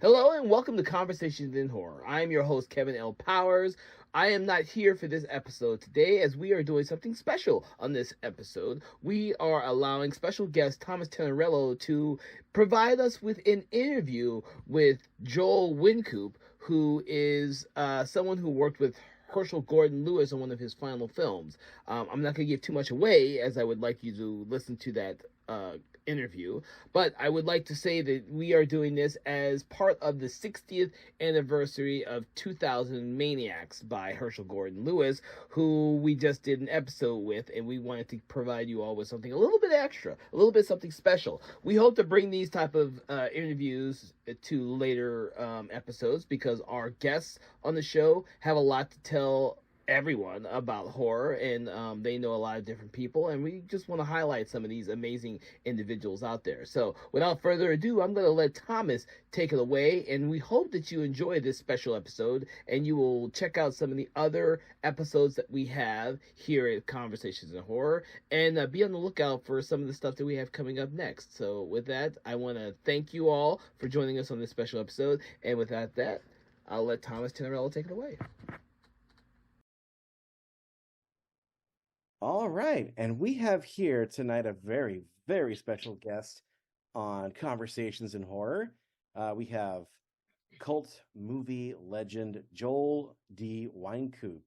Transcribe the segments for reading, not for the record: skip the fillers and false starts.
Hello and welcome to Conversations in Horror. I am your host, Kevin L. Powers. I am not here for this episode today as we are doing something special on this episode. We are allowing special guest Thomas Tinnerello to provide us with an interview with Joel Wynkoop, who is someone who worked with Herschel Gordon Lewis on one of his final films. I'm not going to give too much away as I would like you to listen to that interview, but I would like to say that we are doing this as part of the 60th anniversary of 2000 Maniacs by Herschel Gordon Lewis, who we just did an episode with, and we wanted to provide you all with something a little bit extra, a little bit something special. We hope to bring these type of interviews to later episodes because our guests on the show have a lot to tell everyone about horror, and they know a lot of different people, and we just want to highlight some of these amazing individuals out there. So without further ado, I'm going to let Thomas take it away, and we hope that you enjoy this special episode and you will check out some of the other episodes that we have here at Conversations in Horror, and be on the lookout for some of the stuff that we have coming up next. So with that, I want to thank you all for joining us on this special episode, and without that, I'll let Thomas Tinnerello take it away. All right, and we have here tonight a very, very special guest on Conversations in Horror. We have cult movie legend Joel D. Wynkoop,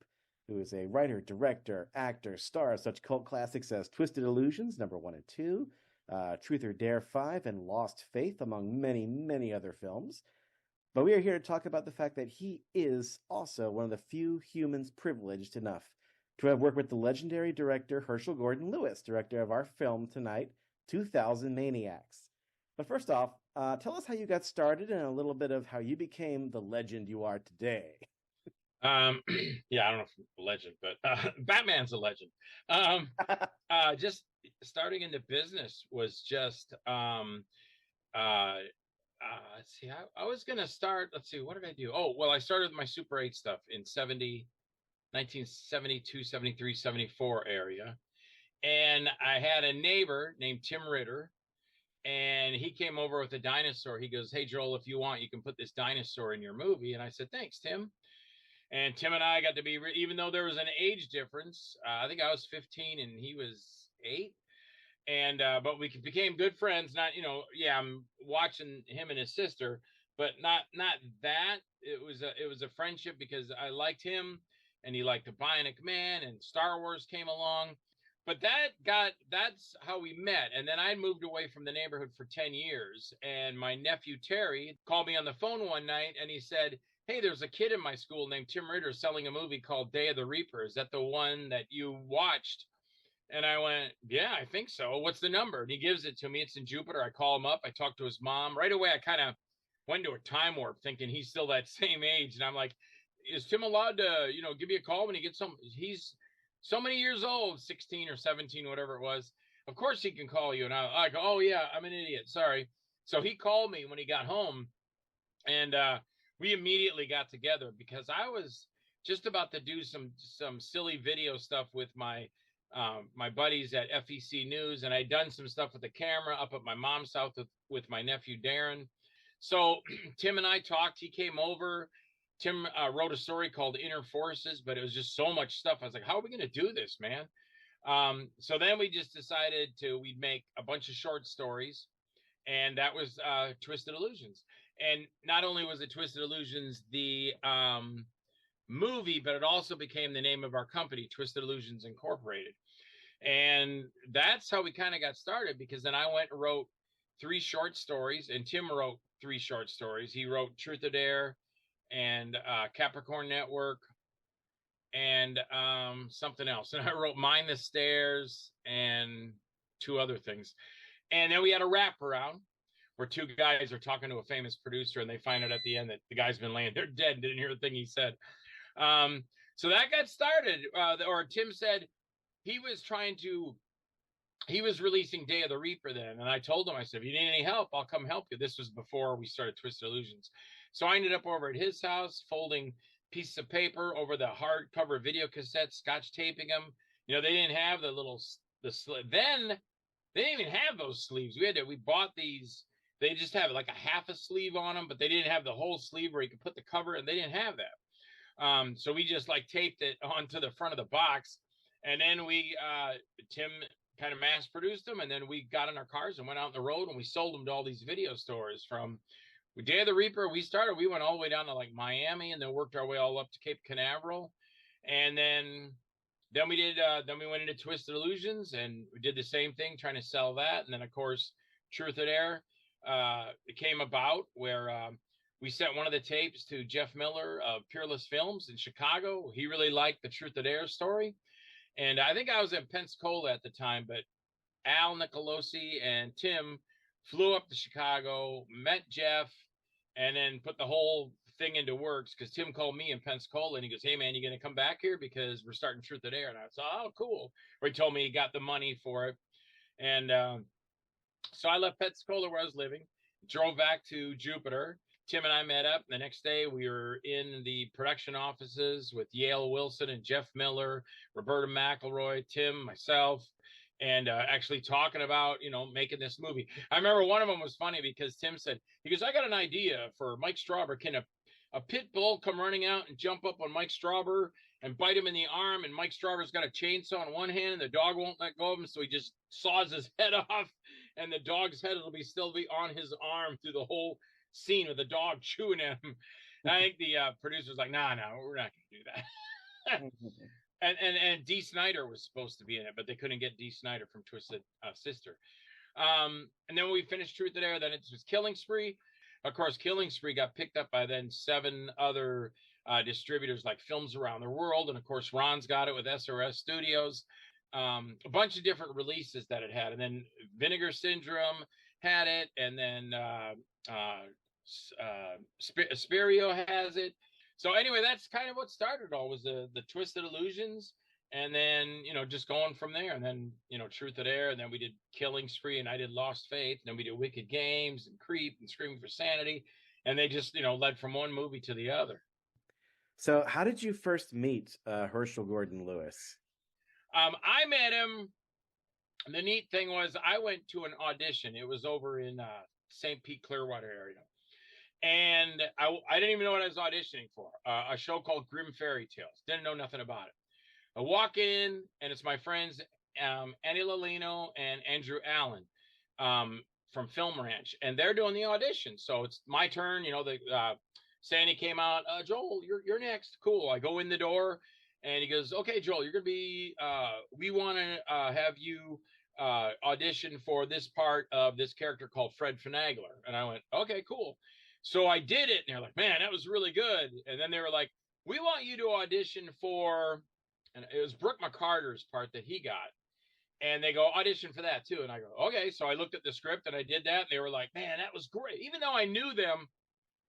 who is a writer, director, actor, star of such cult classics as Twisted Illusions, number 1 and 2, Truth or Dare 5, and Lost Faith, among many, many other films. But we are here to talk about the fact that he is also one of the few humans privileged enough to have worked with the legendary director Herschel Gordon Lewis, director of our film tonight, 2000 Maniacs. But first off, tell us how you got started and a little bit of how you became the legend you are today. Yeah, I don't know if a legend, but Batman's a legend. Just starting in the business was just, let's see, I was going to start, let's see, what did I do? Oh, well, I started with my Super 8 stuff in 1972, 73, 74 area. And I had a neighbor named Tim Ritter, and he came over with a dinosaur. He goes, "Hey, Joel, if you want, you can put this dinosaur in your movie." And I said, "Thanks, Tim." And Tim and I got to be, even though there was an age difference, I think I was 15 and he was 8. And, but we became good friends. Not, I'm watching him and his sister, but not that. It was a friendship because I liked him and he liked the Bionic Man, and Star Wars came along. But that's how we met. And then I moved away from the neighborhood for 10 years. And my nephew, Terry, called me on the phone one night and he said, "Hey, there's a kid in my school named Tim Ritter selling a movie called Day of the Reaper. Is that the one that you watched?" And I went, "Yeah, I think so. What's the number?" And he gives it to me. It's in Jupiter. I call him up. I talk to his mom. Right away, I kind of went into a time warp thinking he's still that same age. And I'm like, "Is Tim allowed to, give me a call when he gets home? He's so many years old, 16 or 17, whatever it was. Of course he can call you." And I go, "Oh, yeah, I'm an idiot. Sorry." So he called me when he got home, and we immediately got together because I was just about to do some silly video stuff with my buddies at FEC News, and I'd done some stuff with the camera up at my mom's house with my nephew Darren. So Tim and I talked. He came over. Tim wrote a story called Inner Forces, but it was just so much stuff. I was like, "How are we going to do this, man?" So then we just decided we'd make a bunch of short stories, and that was Twisted Illusions. And not only was it Twisted Illusions, the movie, but it also became the name of our company, Twisted Illusions Incorporated. And that's how we kind of got started, because then I went and wrote 3 short stories, and Tim wrote 3 short stories. He wrote Truth or Dare and Capricorn Network and something else. And I wrote Mind the Stairs and 2 other things. And then we had a wraparound where 2 guys are talking to a famous producer, and they find out at the end that the guy's been laying there dead, didn't hear a thing he said. So that got started. Or Tim said he was releasing Day of the Reaper then. And I told him, I said, "If you need any help, I'll come help you." This was before we started Twisted Illusions. So I ended up over at his house, folding pieces of paper over the hardcover video cassette, scotch taping them. They didn't have the then they didn't even have those sleeves. We bought these they just have like a half a sleeve on them, but they didn't have the whole sleeve where you could put the cover, and they didn't have that. So we just like taped it onto the front of the box, and then Tim kind of mass produced them, and then we got in our cars and went out on the road, and we sold them to all these video stores. From Day of the Reaper, we went all the way down to like Miami, and then worked our way all up to Cape Canaveral, and then we went into Twisted Illusions, and we did the same thing, trying to sell that. And then, of course, Truth or Dare it came about, where we sent one of the tapes to Jeff Miller of Peerless Films in Chicago. He really liked the Truth or Dare story. And I think I was in Pensacola at the time, but Al Nicolosi and Tim flew up to Chicago, met Jeff, and then put the whole thing into works, because Tim called me in Pensacola and he goes, "Hey man, you gonna come back here because we're starting Truth or Dare?" And I was, "Oh, cool." Or he told me he got the money for it. And so I left Pensacola, where I was living, drove back to Jupiter. Tim and I met up. The next day we were in the production offices with Yale Wilson and Jeff Miller, Roberta McElroy, Tim, myself, and actually talking about, making this movie. I remember one of them was funny because Tim said, he goes, "I got an idea for Mike Strauber. Can a pit bull come running out and jump up on Mike Strauber and bite him in the arm, and Mike Strauber's got a chainsaw in one hand and the dog won't let go of him, so he just saws his head off, and the dog's head will still be on his arm through the whole scene with the dog chewing at him." And I think the producer's like, "No, we're not going to do that." And Dee Snider was supposed to be in it, but they couldn't get Dee Snider from Twisted Sister. And then we finished Truth or Dare. Then it was Killing Spree. Of course, Killing Spree got picked up by then 7 other distributors, like Films Around the World. And of course, Ron's got it with SRS Studios. A bunch of different releases that it had. And then Vinegar Syndrome had it. And then Asperio has it. So anyway, that's kind of what started it all, was the Twisted Illusions. And then, just going from there. And then, Truth or Dare. And then we did Killing Spree, and I did Lost Faith. And then we did Wicked Games and Creep and Screaming for Sanity. And they just, led from one movie to the other. So how did you first meet Herschel Gordon Lewis? I met him. The neat thing was I went to an audition. It was over in St. Pete, Clearwater area. And I didn't even know what I was auditioning for. A show called Grim Fairy Tales. Didn't know nothing about it. I walk in, and it's my friends Annie Lalino and Andrew Allen from Film Ranch, and they're doing the audition. So it's my turn. Sandy came out. "Joel, you're next." Cool. I go in the door, and he goes, "Okay, Joel, you're gonna be. We want to have you audition for this part of this character called Fred Finagler." And I went, "Okay, cool." So I did it, and they're like, "Man, that was really good." And then they were like, "We want you to audition for," and it was Brooke McCarter's part that he got. And they go, "Audition for that too." And I go, "Okay." So I looked at the script and I did that. And they were like, "Man, that was great." Even though I knew them,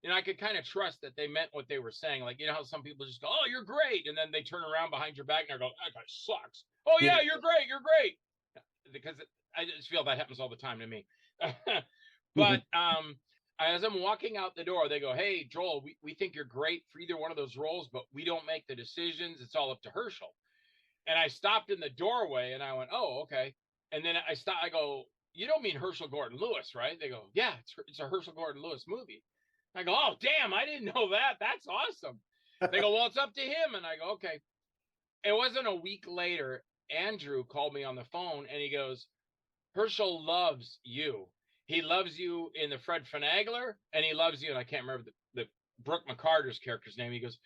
I could kind of trust that they meant what they were saying. Like, how some people just go, "Oh, you're great." And then they turn around behind your back and they go, "That guy sucks." "Oh yeah, you're great. You're great." Because I just feel that happens all the time to me. But as I'm walking out the door, they go, "Hey, Joel, we think you're great for either one of those roles, but we don't make the decisions. It's all up to Herschel." And I stopped in the doorway and I went, "Oh, okay." And then I go, "You don't mean Herschel Gordon Lewis, right?" They go, "Yeah, it's a Herschel Gordon Lewis movie." I go, "Oh, damn, I didn't know that. That's awesome." They go, "Well, it's up to him." And I go, "Okay." It wasn't a week later, Andrew called me on the phone and he goes, "Herschel loves you. He loves you in the Fred Finagler, and he loves you," and I can't remember the Brooke McCarter's character's name. He goes,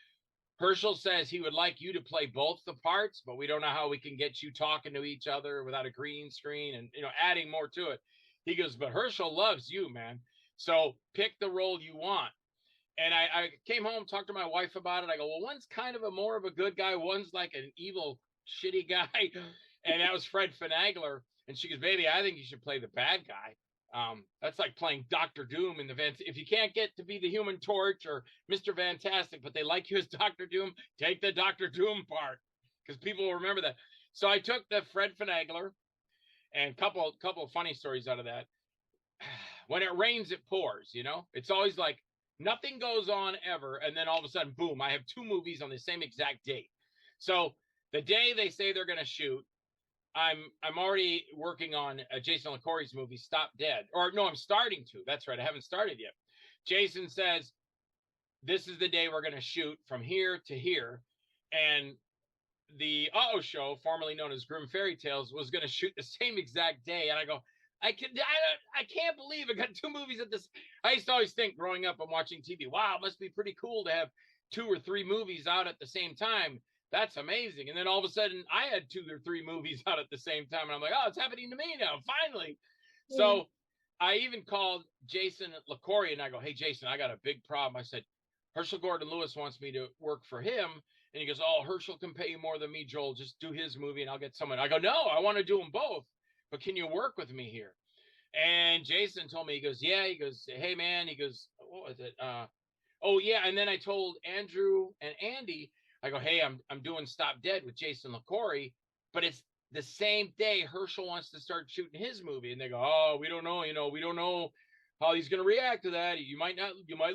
"Herschel says he would like you to play both the parts, but we don't know how we can get you talking to each other without a green screen and, adding more to it." He goes, "But Herschel loves you, man. So pick the role you want." And I came home, talked to my wife about it. I go, "Well, one's kind of more of a good guy. One's like an evil, shitty guy." And that was Fred Finagler. And she goes, "Baby, I think you should play the bad guy. That's like playing Dr. Doom in if you can't get to be the Human Torch or Mr. Fantastic, but they like you as Dr. Doom, take the Dr. Doom part, because people will remember that." So I took the Fred Finagler, and couple of funny stories out of that. When it rains, it pours, It's always like nothing goes on ever, and then all of a sudden, boom, I have 2 movies on the same exact date. So the day they say they're going to shoot, I'm already working on Jason LaCorey's movie Stop Dead. Or no, I'm starting to. That's right. I haven't started yet. Jason says, this is the day we're going to shoot from here to here. And the Uh-Oh Show, formerly known as Grim Fairy Tales, was going to shoot the same exact day. And I go, I can't believe I got 2 movies at this. I used to always think growing up and watching TV, wow, it must be pretty cool to have 2 or 3 movies out at the same time. That's amazing. And then all of a sudden I had 2 or 3 movies out at the same time. And I'm like, oh, it's happening to me now, finally. Mm. So I even called Jason LaCorey and I go, hey, Jason, I got a big problem. I said, Herschel Gordon Lewis wants me to work for him. And he goes, oh, Herschel can pay you more than me, Joel. Just do his movie and I'll get someone. I go, no, I want to do them both. But can you work with me here? And Jason told me, he goes, yeah. He goes, hey, man. He goes, what was it? Oh, yeah. And then I told Andrew and Andy, I go, hey, I'm doing Stop Dead with Jason LaCorey, but it's the same day Herschel wants to start shooting his movie. And they go, oh, we don't know. We don't know how he's going to react to that. You might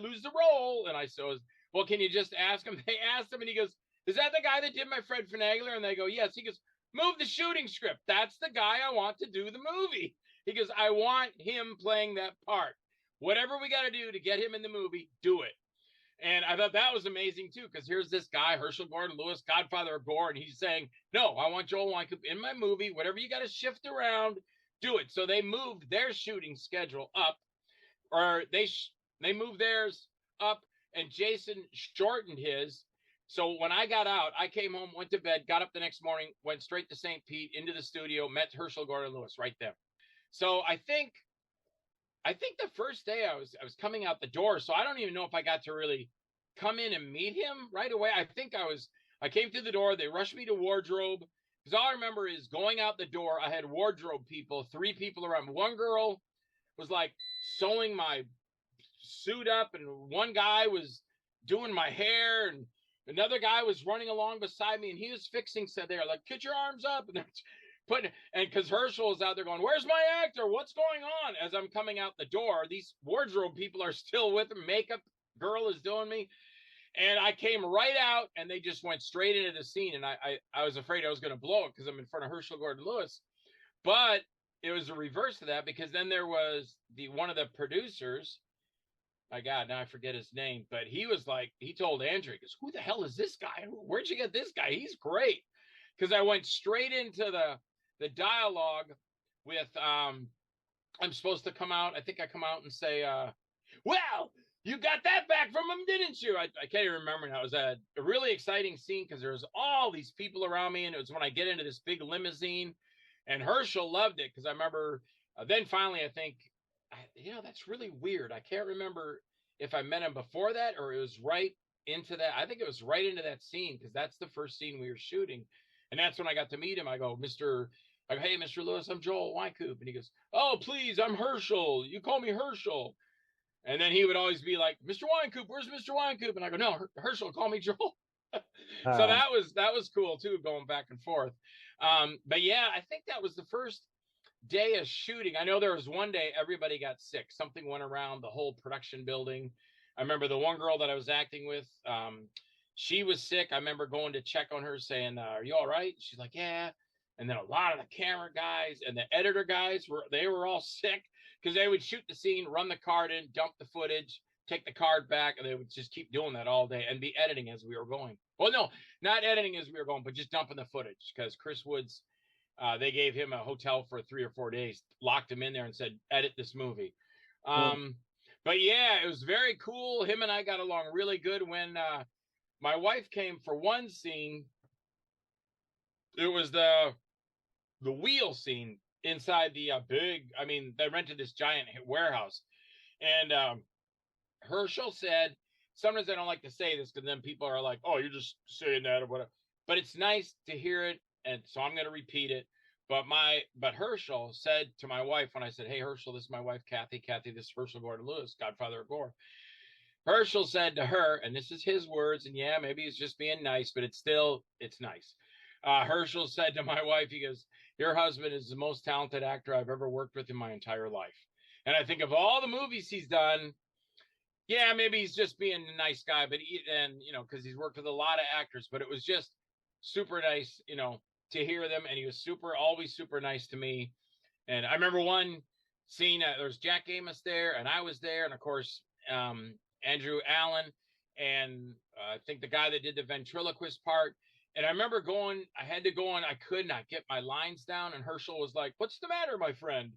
lose the role. And I said, well, can you just ask him? They asked him and he goes, is that the guy that did my Fred Finagler? And they go, yes. He goes, move the shooting script. That's the guy I want to do the movie. He goes, I want him playing that part. Whatever we got to do to get him in the movie, do it. And I thought that was amazing, too, because here's this guy, Herschel Gordon Lewis, godfather of gore, and he's saying, no, I want Joel Wynkoop in my movie. Whatever you got to shift around, do it. So they moved their shooting schedule up, or they moved theirs up, and Jason shortened his. So when I got out, I came home, went to bed, got up the next morning, went straight to St. Pete, into the studio, met Herschel Gordon Lewis right there. So I think the first day I was coming out the door, so I don't even know if I got to really come in and meet him right away. I came through the door, they rushed me to wardrobe, because all I remember is going out the door, I had wardrobe people, 3 people around me. One girl was like sewing my suit up, and one guy was doing my hair, and another guy was running along beside me, and he was fixing stuff there, like, get your arms up, and because Herschel was out there going, where's my actor? What's going on? As I'm coming out the door, these wardrobe people are still with him. Makeup girl is doing me. And I came right out, and they just went straight into the scene. And I was afraid I was going to blow it because I'm in front of Herschel Gordon Lewis. But it was a reverse to that, because then there was one of the producers. My God, now I forget his name. But he was like, he told Andrew, he goes, who the hell is this guy? Where'd you get this guy? He's great. Because I went straight into the dialogue with, I'm supposed to come out. I think I come out and say, well, you got that back from him, didn't you? I can't even remember now. It was a really exciting scene because there's all these people around me. And it was when I get into this big limousine, and Herschel loved it. Because I remember then finally, I think, that's really weird. I can't remember if I met him before that or it was right into that. I think it was right into that scene, because that's the first scene we were shooting. And that's when I got to meet him. I go, hey, Mr. Lewis, I'm Joel Wynkoop. And he goes, oh, please, I'm Herschel. You call me Herschel. And then he would always be like, Mr. Wynkoop, where's Mr. Wynkoop? And I go, no, Herschel, call me Joel. So that was cool, too, going back and forth. But, yeah, I think that was the first day of shooting. I know there was one day everybody got sick. Something went around the whole production building. I remember the one girl that I was acting with, she was sick. I remember going to check on her saying, are you all right? She's like, yeah. And then a lot of the camera guys and the editor guys, they were all sick, because they would shoot the scene, run the card in, dump the footage, take the card back, and they would just keep doing that all day and be editing as we were going. Well, no, not editing as we were going, but just dumping the footage, because Chris Woods, they gave him a hotel for 3 or 4 days, locked him in there and said, edit this movie. But, yeah, it was very cool. Him and I got along really good. When my wife came for one scene, it was the wheel scene inside the they rented this giant warehouse. And Herschel said, sometimes I don't like to say this because then people are like, oh, you're just saying that or whatever. But it's nice to hear it, and so I'm going to repeat it. But Herschel said to my wife, when I said, hey, Herschel, this is my wife, Kathy. Kathy, this is Herschel Gordon Lewis, godfather of gore. Herschel said to her, and this is his words, and yeah, maybe he's just being nice, but it's nice. Herschel said to my wife, he goes, your husband is the most talented actor I've ever worked with in my entire life. And I think of all the movies he's done, yeah, maybe he's just being a nice guy, but because he's worked with a lot of actors, but it was just super nice, to hear them, and he was always super nice to me. And I remember one scene, there was Jack Amos there, and I was there, and of course, Andrew Allen, and I think the guy that did the ventriloquist part. And I remember I had to go on, I could not get my lines down, and Herschel was like, "What's the matter, my friend?"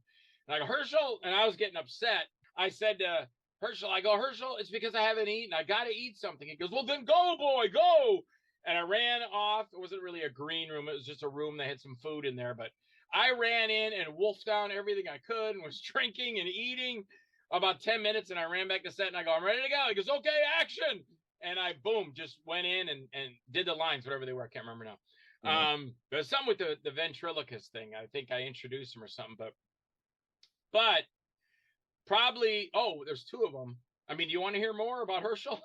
And I go, "Herschel," and I was getting upset. I said to Herschel, "Herschel, it's because I haven't eaten. I got to eat something." He goes, "Well, then go, boy, go." And I ran off. It wasn't really a green room. It was just a room that had some food in there. But I ran in and wolfed down everything I could and was drinking and eating about 10 minutes. And I ran back to set and I go, "I'm ready to go." He goes, "Okay, action." And I, boom, just went in and did the lines, whatever they were. I can't remember now. Mm-hmm. There's something with the ventriloquist thing. I think I introduced him or something. But probably, there's two of them. I mean, do you want to hear more about Herschel?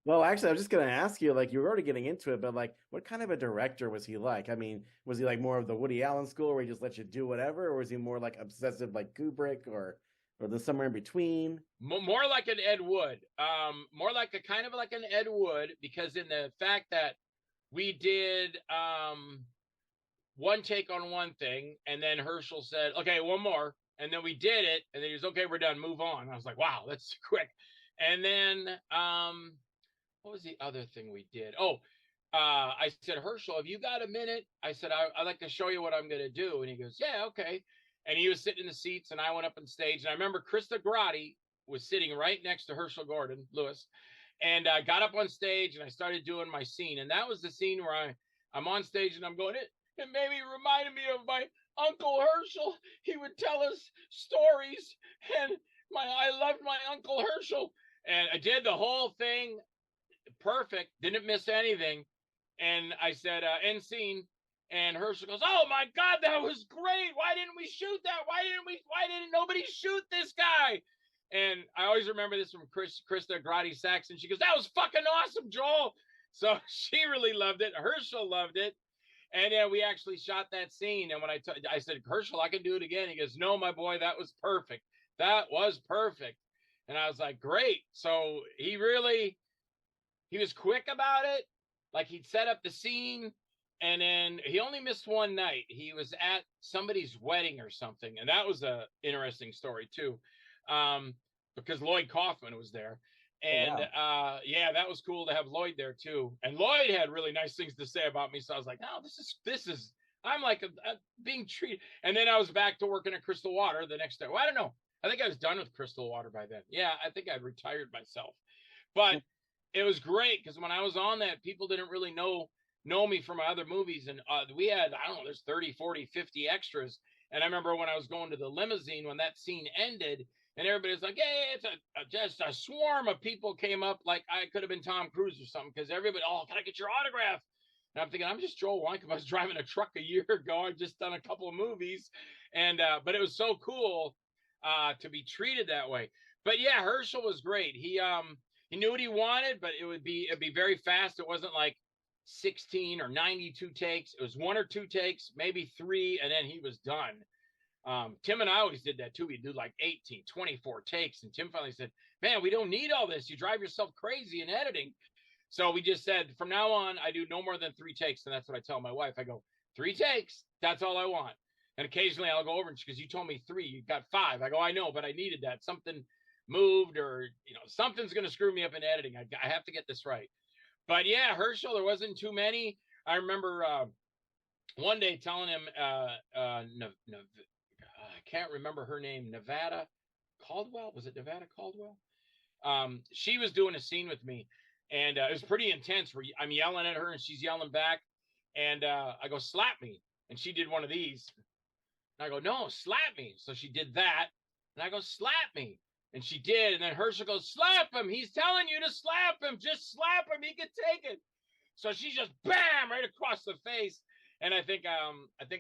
Well, actually, I was just going to ask you, like, you were already getting into it, but, like, what kind of a director was he like? I mean, was he, like, more of the Woody Allen school where he just let you do whatever, or was he more, like, obsessive like Kubrick, or the somewhere in between? More like an Ed Wood. More like a kind of like an Ed Wood, because in the fact that we did one take on one thing, and then Herschel said, "Okay, one more." And then we did it, and then he was, "Okay, we're done, move on." I was like, wow, that's quick. And then what was the other thing we did? I said, "Herschel, have you got a minute?" I said, I'd like to show you what I'm going to do. And he goes, "Yeah, okay." And he was sitting in the seats, and I went up on stage. And I remember Krista Grotti was sitting right next to Herschel Gordon Lewis. And I got up on stage, and I started doing my scene. And that was the scene where I'm on stage, and I'm going, it maybe reminded me of my Uncle Herschel. He would tell us stories, and I loved my Uncle Herschel. And I did the whole thing perfect, didn't miss anything. And I said, "End scene." And Herschel goes, "Oh my God, that was great. Why didn't we shoot that? Why didn't nobody shoot this guy?" And I always remember this from Krista Grotti Saxon. She goes, "That was fucking awesome, Joel." So she really loved it. Herschel loved it. And then we actually shot that scene. And when I said, "Herschel, I can do it again," he goes, "No, my boy, that was perfect. That was perfect." And I was like, great. So he was quick about it. Like, he'd set up the scene, and then he only missed one night. He was at somebody's wedding or something. And that was a interesting story too. Because Lloyd Kaufman was there. And that was cool to have Lloyd there too. And Lloyd had really nice things to say about me. So I was like, "No, this is I'm like being treated." And then I was back to working at Crystal Water the next day. Well, I don't know. I think I was done with Crystal Water by then. Yeah, I think I'd retired myself. But it was great, because when I was on that, people didn't really know me from my other movies. And we had, I don't know, there's 30, 40, 50 extras. And I remember when I was going to the limousine, when that scene ended, and everybody's like, "Hey, it's just a swarm of people came up, like I could have been Tom Cruise or something," because everybody, "Oh, can I get your autograph?" And I'm thinking, I'm just Joel Wynkoop. I was driving a truck a year ago. I've just done a couple of movies. And but it was so cool to be treated that way. But yeah, Herschel was great. He knew what he wanted, but it'd be very fast. It wasn't like 16 or 92 takes. It was 1 or 2 takes, maybe 3, and then he was done. Tim and I always did that too. We'd do like 18, 24 takes. And Tim finally said, "Man, we don't need all this. You drive yourself crazy in editing." So we just said, from now on, I do no more than 3 takes. And that's what I tell my wife. I go, 3 takes. That's all I want. And occasionally I'll go over and she goes, "You told me 3, you got 5. I go, "I know, but I needed that. Something moved, or, something's going to screw me up in editing. I have to get this right." But yeah, Herschel, there wasn't too many. I remember one day telling him, I can't remember her name, Nevada Caldwell. Was it Nevada Caldwell? She was doing a scene with me, and it was pretty intense, where I'm yelling at her and she's yelling back. And I go, "Slap me." And she did one of these. And I go, "No, slap me." So she did that. And I go, "Slap me." And she did. And then Herschel goes, "Slap him. He's telling you to slap him. Just slap him. He can take it." So she just bam right across the face. And I think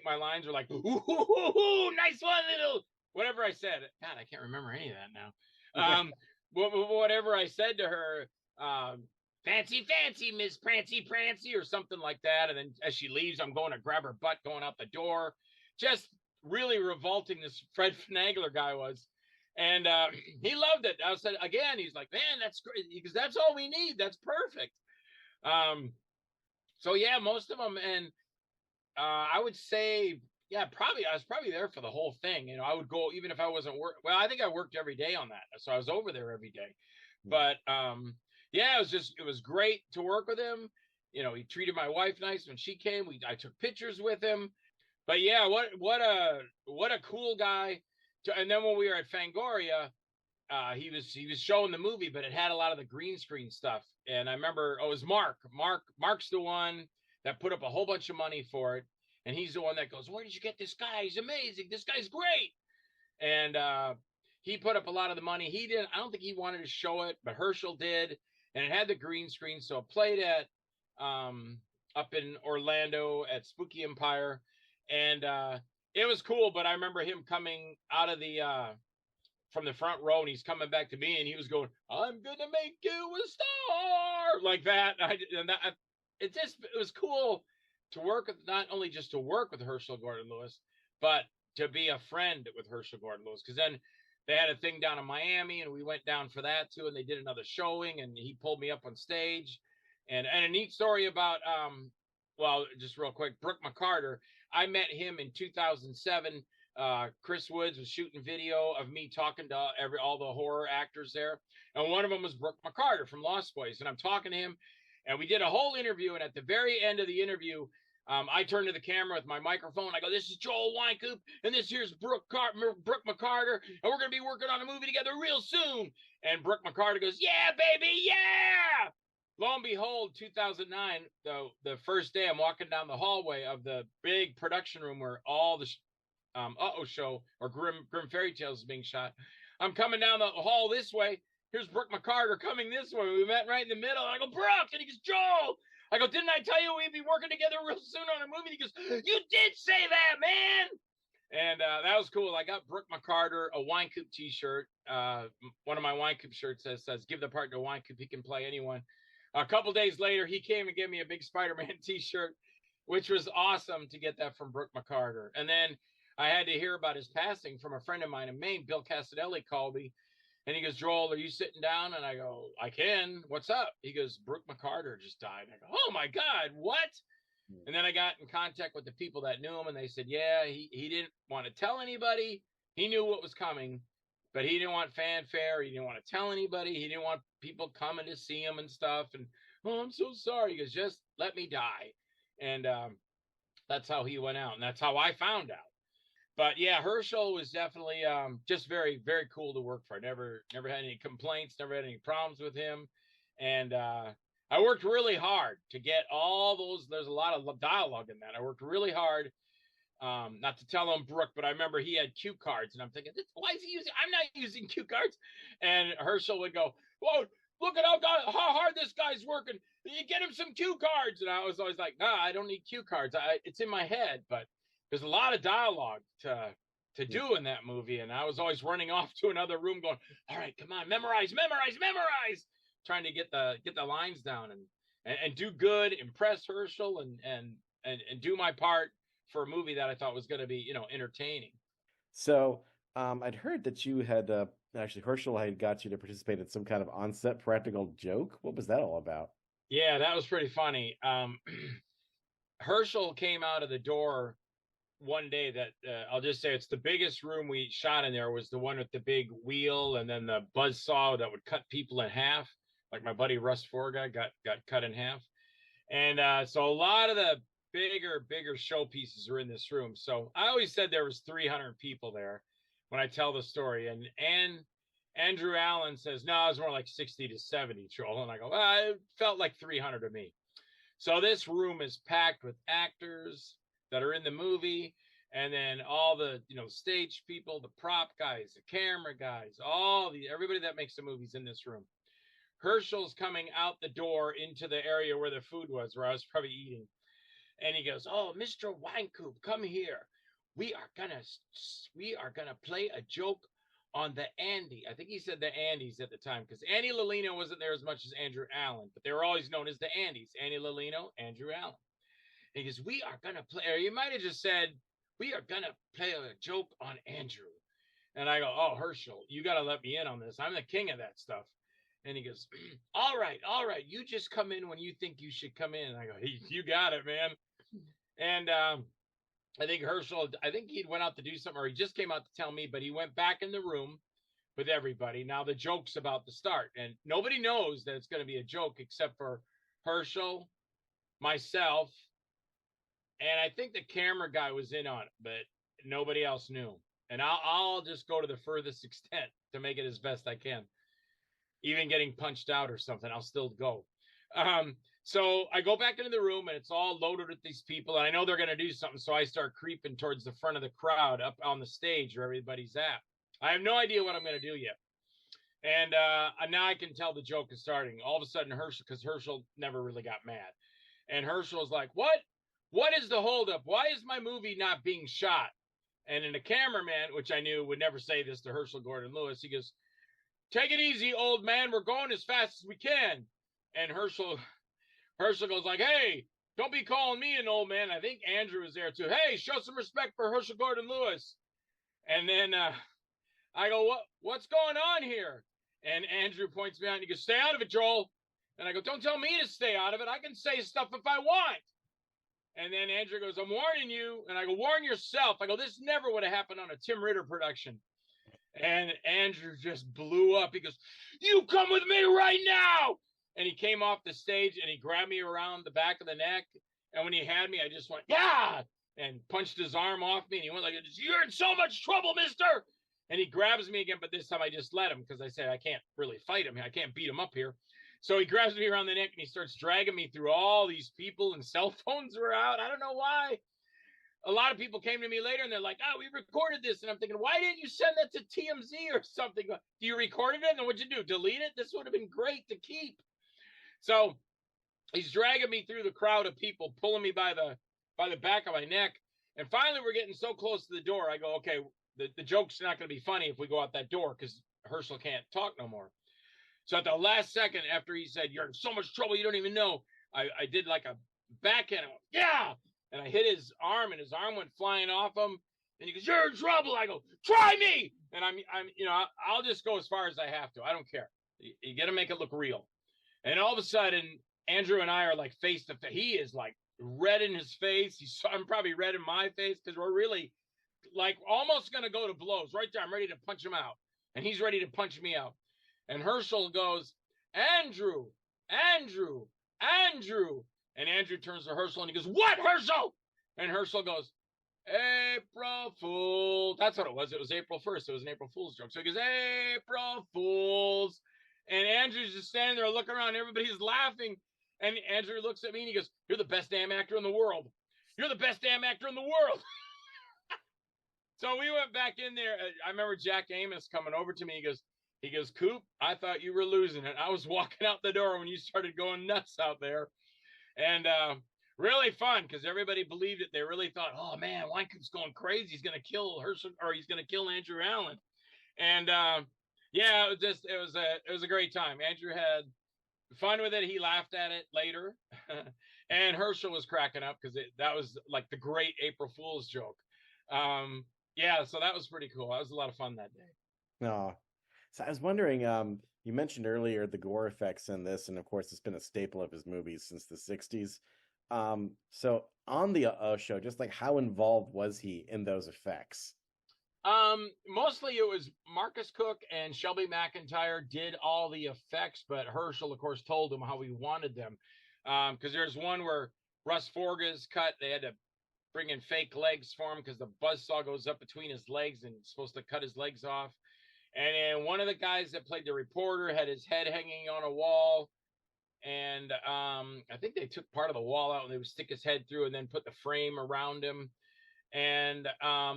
my lines were like, "Ooh, nice one, little," whatever I said. God, I can't remember any of that now. Whatever I said to her, "Fancy, fancy, Miss Prancy, Prancy," or something like that. And then as she leaves, I'm going to grab her butt going out the door. Just really revolting, this Fred Finagler guy was. And he loved it. I said, again, he's like, "Man, that's great," because that's all we need. That's perfect. So yeah, most of them. And I would say, yeah, probably. I was probably there for the whole thing. You know, I would go even if I wasn't work. Well, I think I worked every day on that, so I was over there every day. But yeah, it was great to work with him. You know, he treated my wife nice when she came. I took pictures with him. But yeah, what a cool guy. And then when we were at Fangoria, he was showing the movie, but it had a lot of the green screen stuff. And I remember, it was Mark. Mark's the one that put up a whole bunch of money for it, and he's the one that goes, "Where did you get this guy? He's amazing. This guy's great." And he put up a lot of the money. He didn't. I don't think he wanted to show it, but Herschel did, and it had the green screen, so it played at up in Orlando at Spooky Empire, and it was cool. But I remember him coming out of the from the front row, and he's coming back to me, and he was going, "I'm gonna make you a star," like that. It was cool to work with, not only just to work with Herschel Gordon Lewis, but to be a friend with Herschel Gordon Lewis. Because then they had a thing down in Miami, and we went down for that too, and they did another showing, and he pulled me up on stage. And a neat story about well, just real quick, Brooke McCarter. I met him in 2007. Chris Woods was shooting video of me talking to all the horror actors there, and one of them was Brooke McCarter from Lost Boys. And I'm talking to him, and we did a whole interview. And at the very end of the interview, I turned to the camera with my microphone. I go, "This is Joel Wynkoop, and this here's Brooke McCarter, and we're gonna be working on a movie together real soon." And Brooke McCarter goes, "Yeah, baby, yeah." Lo and behold, 2009, the first day, I'm walking down the hallway of the big production room where all the show or Grim Fairy Tales is being shot. I'm coming down the hall this way. Here's Brooke McCarter coming this way. We met right in the middle. And I go, "Brooke," and he goes, "Joel." I go, "Didn't I tell you we'd be working together real soon on a movie?" He goes, "You did say that, man." And that was cool. I got Brooke McCarter a Wynkoop t-shirt. One of my Wynkoop shirts says, "Give the part to Wynkoop. He can play anyone." A couple days later, he came and gave me a big Spider-Man t-shirt, which was awesome to get that from Brooke McCarter. And then I had to hear about his passing from a friend of mine in Maine. Bill Castadelli called me, and he goes, "Joel, are you sitting down?" And I go, "I can. What's up?" He goes, "Brooke McCarter just died." And I go, "Oh my God, what?" And then I got in contact with the people that knew him, and they said, yeah, he didn't want to tell anybody. He knew what was coming, but he didn't want fanfare. He didn't want to tell anybody. He didn't want people coming to see him and stuff. And, "Oh, I'm so sorry." He goes, "Just let me die." And that's how he went out, and that's how I found out. But yeah, Herschel was definitely just very, very cool to work for. I never had any complaints, never had any problems with him. And I worked really hard to get all those. There's a lot of dialogue in that. I worked really hard, not to tell him Brooke, but I remember he had cue cards, and I'm thinking, "Why is he using? I'm not using cue cards." And Herschel would go, "Whoa, look at how hard this guy's working. You get him some cue cards." And I was always like, "Nah, I don't need cue cards. It's in my head." But there's a lot of dialogue to do in that movie, and I was always running off to another room, going, "All right, come on, memorize," trying to get the lines down and do good, impress Herschel, and do my part for a movie that I thought was going to be, entertaining. So I'd heard that you had actually Herschel had got you to participate in some kind of on-set practical joke. What was that all about? Yeah, that was pretty funny. Herschel came out of the door one day that I'll just say it's the biggest room we shot in there was the one with the big wheel and then the buzz saw that would cut people in half. Like my buddy Russ Forga got cut in half. And so a lot of the bigger showpieces are in this room. So I always said there was 300 people there when I tell the story. And Andrew Allen says, "No, it was more like 60 to 70, Joel." And I go, "It felt like 300 to me." So this room is packed with actors that are in the movie, and then all the stage people, the prop guys, the camera guys, everybody that makes the movies in this room. Herschel's coming out the door into the area where the food was, where I was probably eating, and he goes, "Oh, Mr. Wynkoop, come here. We are gonna play a joke on the Andy." I think he said the Andys at the time, because Andy Lolino wasn't there as much as Andrew Allen, but they were always known as the Andys. Andy Lolino, Andrew Allen. And he goes, "We are gonna play," or you might have just said, "We are gonna play a joke on Andrew." And I go, "Oh, Herschel, you got to let me in on this. I'm the king of that stuff." And he goes, all right. You just come in when you think you should come in." And I go, "Hey, you got it, man." And I think Herschel, I think he went out to do something, or he just came out to tell me, but he went back in the room with everybody. Now the joke's about to start, and nobody knows that it's going to be a joke except for Herschel, myself, and I think the camera guy was in on it, but nobody else knew. And I'll just go to the furthest extent to make it as best I can. Even getting punched out or something, I'll still go. So I go back into the room, and it's all loaded with these people, and I know they're going to do something, so I start creeping towards the front of the crowd up on the stage where everybody's at. I have no idea what I'm going to do yet. And now I can tell the joke is starting. All of a sudden, Herschel, because Herschel never really got mad. And Herschel's like, what is the holdup? Why is my movie not being shot? And then the cameraman, which I knew would never say this to Herschel Gordon Lewis, he goes, take it easy, old man. We're going as fast as we can. And Herschel goes like, hey, don't be calling me an old man. I think Andrew is there too. Hey, show some respect for Herschel Gordon Lewis. And then I go, what's going on here? And Andrew points me out and he goes, stay out of it, Joel. And I go, don't tell me to stay out of it. I can say stuff if I want. And then Andrew goes, I'm warning you. And I go, warn yourself. I go, this never would have happened on a Tim Ritter production. And Andrew just blew up. He goes, you come with me right now. And he came off the stage and he grabbed me around the back of the neck. And when he had me, I just went, yeah, and punched his arm off me. And he went like, you're in so much trouble, mister. And he grabs me again, but this time I just let him because I said, I can't really fight him. I can't beat him up here. So he grabs me around the neck and he starts dragging me through all these people, and cell phones were out. I don't know why. A lot of people came to me later and they're like, oh, we recorded this. And I'm thinking, why didn't you send that to TMZ or something? Do you record it? And what'd you do? Delete it? This would have been great to keep. So he's dragging me through the crowd of people, pulling me by the back of my neck. And finally, we're getting so close to the door. I go, okay, the joke's not going to be funny if we go out that door because Herschel can't talk no more. So at the last second, after he said, you're in so much trouble, you don't even know, I did like a backhand. Yeah. And I hit his arm, and his arm went flying off him. And he goes, you're in trouble. I go, try me. And I'll just go as far as I have to. I don't care. You got to make it look real. And all of a sudden, Andrew and I are like face to face. He is like red in his face. I'm probably red in my face because we're really like almost going to go to blows right there. I'm ready to punch him out. And he's ready to punch me out. And Herschel goes, Andrew. And Andrew turns to Herschel and he goes, what, Herschel? And Herschel goes, April Fool. That's what it was. It was April 1st. It was an April Fool's joke. So he goes, April Fools. And Andrew's just standing there looking around. Everybody's laughing. And Andrew looks at me and he goes, you're the best damn actor in the world. You're the best damn actor in the world. So we went back in there. I remember Jack Amos coming over to me. He goes, Coop, I thought you were losing it. I was walking out the door when you started going nuts out there. And really fun because everybody believed it. They really thought, oh, man, Wynkoop's going crazy. He's going to kill Herschel, or he's going to kill Andrew Allen. And, yeah, it was a great time. Andrew had fun with it. He laughed at it later. And Herschel was cracking up because that was like the great April Fool's joke. Yeah, so that was pretty cool. That was a lot of fun that day. Oh, so I was wondering, you mentioned earlier the gore effects in this, and of course it's been a staple of his movies since the 60s. So on the show, just like how involved was he in those effects? Mostly it was Marcus Cook and Shelby McIntyre did all the effects, but Herschel, of course, told them how he wanted them. Because there's one where Russ Forga's cut, they had to bring in fake legs for him because the buzzsaw goes up between his legs and it's supposed to cut his legs off. And then one of the guys that played the reporter had his head hanging on a wall. And I think they took part of the wall out and they would stick his head through and then put the frame around him. And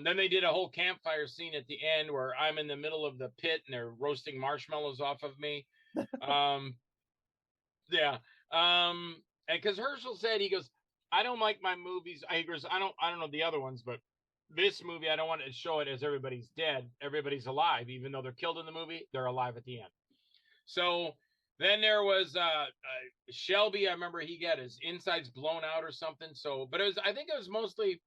then they did a whole campfire scene at the end where I'm in the middle of the pit and they're roasting marshmallows off of me. Yeah. And because Herschel said, he goes, I don't like my movies. I don't know the other ones, but this movie, I don't want to show it as everybody's dead. Everybody's alive. Even though they're killed in the movie, they're alive at the end. So then there was Shelby. I remember he got his insides blown out or something. So, but I think it was mostly,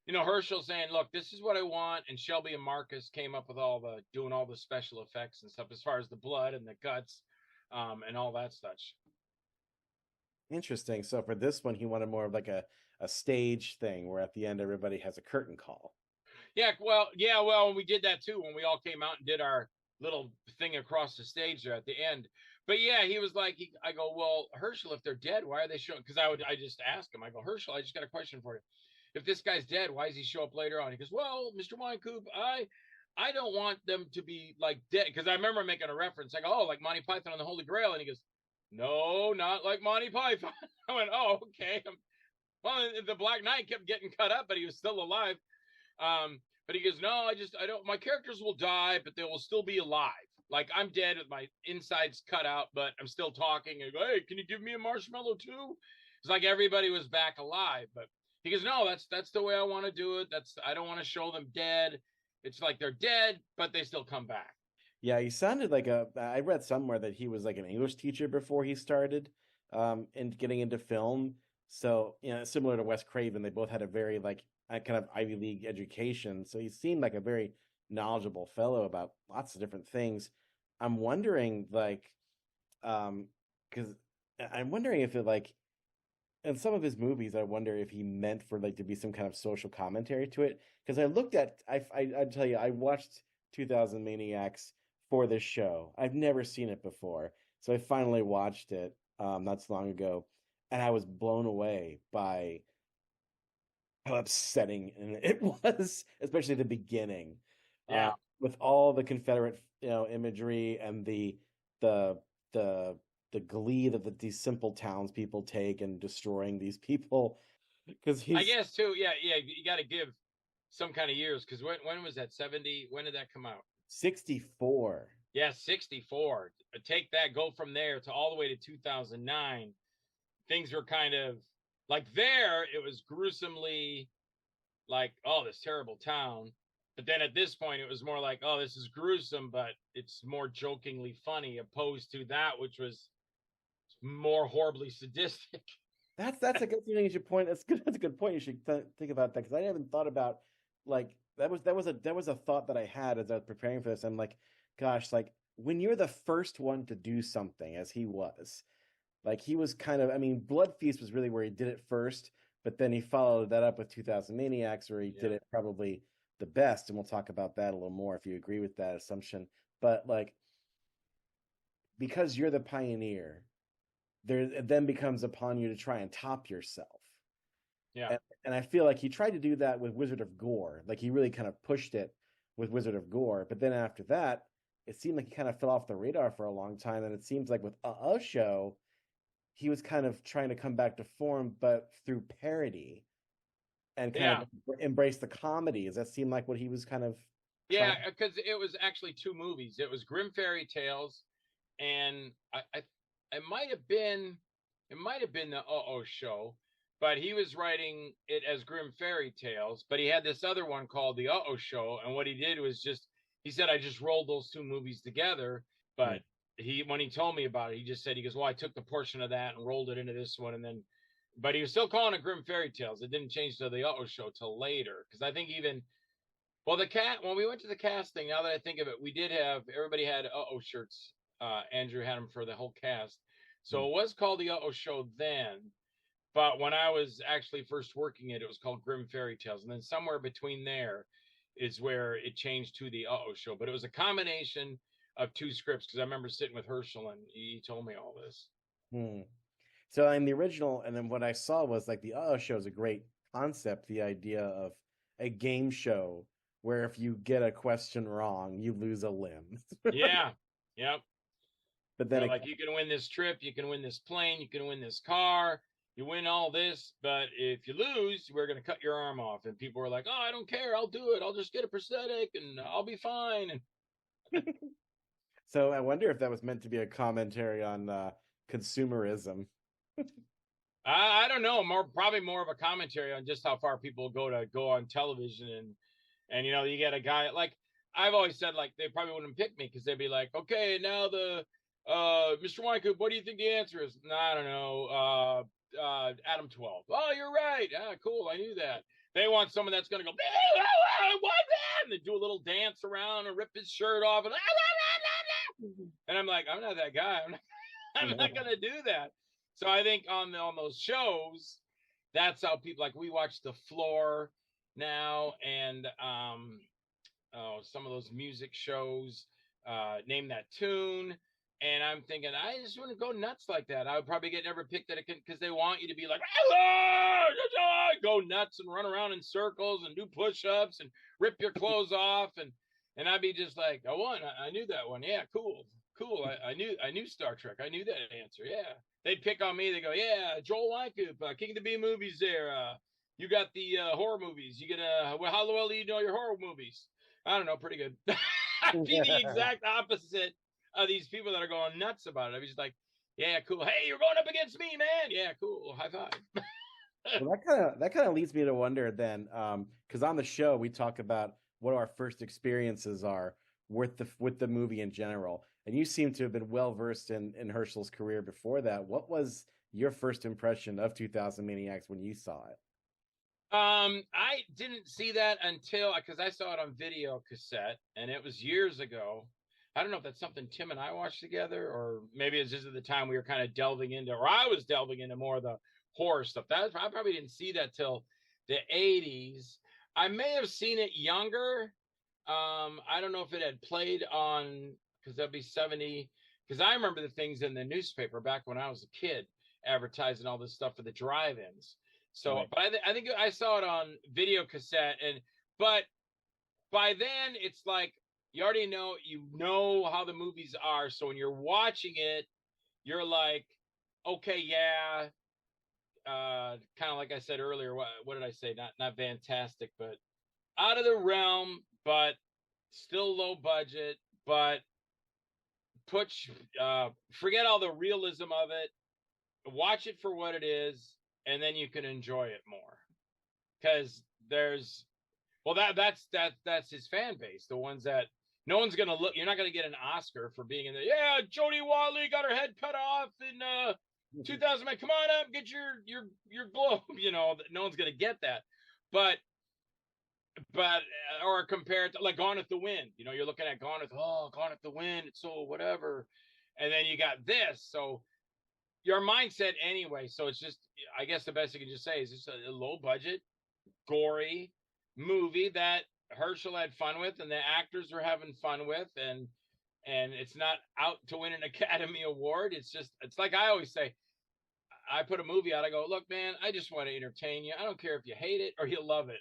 Herschel saying, look, this is what I want. And Shelby and Marcus came up with doing all the special effects and stuff as far as the blood and the guts and all that such. Interesting. So for this one, he wanted more of like a stage thing where at the end everybody has a curtain call. Yeah, well, we did that too when we all came out and did our little thing across the stage there at the end. But yeah, he was like, I go, well, Herschel, if they're dead, why are they showing? Because I just ask him, I go, Herschel, I just got a question for you. If this guy's dead, why does he show up later on? He goes, well, Mr. Wynkoop, I don't want them to be like dead. Because I remember making a reference. I go, oh, like Monty Python and the Holy Grail. And he goes, no, not like Monty Python. I went, oh, okay. Well, the Black Knight kept getting cut up, but he was still alive. But he goes, no, I don't, my characters will die, but they will still be alive. Like I'm dead with my insides cut out, but I'm still talking. And I go, hey, can you give me a marshmallow too? It's like everybody was back alive. But he goes, no, that's the way I want to do it. I don't want to show them dead. It's like they're dead, but they still come back. Yeah, he sounded like I read somewhere that he was like an English teacher before he started and getting into film. So, similar to Wes Craven, they both had a very like kind of Ivy League education. So he seemed like a very knowledgeable fellow about lots of different things. I'm wondering because I'm wondering if it like in some of his movies, I wonder if he meant for like to be some kind of social commentary to it. Because I tell you, I watched 2000 Maniacs for this show. I've never seen it before, so I finally watched it not so long ago, and I was blown away by how upsetting it was, especially the beginning. Yeah. With all the Confederate imagery and the glee that these simple townspeople take in destroying these people. Because I guess too, yeah, you got to give some kind of years because when was that? 70? When did that come out? 64. Yeah, 64. Take that, go from there to all the way to 2009. Things were kind of like there. It was gruesomely like, oh, this terrible town. But then at this point, it was more like, oh, this is gruesome, but it's more jokingly funny, opposed to that, which was more horribly sadistic. That's a good thing you should point. That's good. That's a good point. You should think about that because I haven't thought about like that was a thought that I had as I was preparing for this. I'm like, gosh, like when you're the first one to do something, as he was, like he was kind of. I mean, Blood Feast was really where he did it first, but then he followed that up with 2000 Maniacs, where he did it probably the best, and we'll talk about that a little more if you agree with that assumption. But like, because you're the pioneer, it then becomes upon you to try and top yourself. Yeah. And I feel like he tried to do that with Wizard of Gore. Like he really kind of pushed it with Wizard of Gore. But then after that, it seemed like he kind of fell off the radar for a long time. And it seems like with a show, he was kind of trying to come back to form, but through parody and kind of embrace the comedy. Does that seem like what he was kind of? Yeah, because it was actually two movies. It was Grim Fairy Tales, and it might have been the Show, but he was writing it as Grim Fairy Tales. But he had this other one called the Show, and what he did was he said I just rolled those two movies together. But when he told me about it, he just said he goes, well, I took the portion of that and rolled it into this one, and then. But he was still calling it Grim Fairy Tales. It didn't change to the Show till later. Because I think even, when we went to the casting, now that I think of it, we did have, everybody had shirts. Andrew had them for the whole cast. So it was called the Show then. But when I was actually first working it was called Grim Fairy Tales. And then somewhere between there is where it changed to the Show. But it was a combination of two scripts. Because I remember sitting with Herschel and he told me all this. So in the original, and then what I saw was like the Show is a great concept. The idea of a game show where if you get a question wrong, you lose a limb. Yeah. Yep. But then like you can win this trip, you can win this plane, you can win this car, you win all this, but if you lose, we're going to cut your arm off. And people were like, oh, I don't care. I'll do it. I'll just get a prosthetic and I'll be fine. So I wonder if that was meant to be a commentary on consumerism. I don't know. Probably more of a commentary on just how far people go on television, and you get a guy like I've always said, like they probably wouldn't pick me because they'd be like, okay, now the Mr. Wynkoop, what do you think the answer is? No, I don't know. Adam 12. Oh, you're right. Ah, cool. I knew that. They want someone that's gonna go and they do a little dance around and rip his shirt off and I'm like, I'm not that guy. I'm not gonna do that. So I think on those shows, that's how people like we watch The Floor now, and some of those music shows, Name That Tune. And I'm thinking, I just want to go nuts like that. I would probably get never picked at it because they want you to be like, go nuts and run around in circles and do push-ups and rip your clothes off. And I'd be just like, I won. I knew that one. Yeah, cool. I knew Star Trek. I knew that answer. Yeah. They'd pick on me. They go, yeah, Joel Wynkoop, King of the Bee movies there. You got the horror movies. You get how well do you know your horror movies? I don't know, pretty good. I'd be the exact opposite of these people that are going nuts about it. I'd be just like, yeah, cool. Hey, you're going up against me, man. Yeah, cool. High five. Well, that kind of leads me to wonder then, because on the show we talk about what our first experiences are with the movie in general, and you seem to have been well versed in Herschel's career before that. What was your first impression of 2000 Maniacs when you saw it? I didn't see that until because I saw it on video cassette, and it was years ago. I don't know if that's something Tim and I watched together, or maybe it's just at the time we were kind of delving into, or I was delving into more of the horror stuff. I probably didn't see that till the 80s. I may have seen it younger. I don't know if it had played on, because that'd be 70, because I remember the things in the newspaper back when I was a kid advertising all this stuff for the drive-ins. So, right. But I think I saw it on video cassette, but by then it's like you already know how the movies are. So when you're watching it, you're like, okay, yeah, kind of like I said earlier. What did I say? Not fantastic, but out of the realm, but still low budget. But forget all the realism of it. Watch it for what it is. And then you can enjoy it more, because that's his fan base. The ones that no one's gonna look. You're not gonna get an Oscar for being in there. Yeah, Jodie Watley got her head cut off in 2000. Come on up, get your globe. No one's gonna get that. But or compared to like Gone with the Wind. You're looking at Gone with the Wind. It's so whatever, and then you got this. So your mindset anyway. So it's just, I guess the best you can just say is it's a low budget, gory movie that Herschel had fun with and the actors were having fun with, and it's not out to win an Academy Award. It's like I always say, I put a movie out, I go, look, man, I just want to entertain you. I don't care if you hate it or you love it.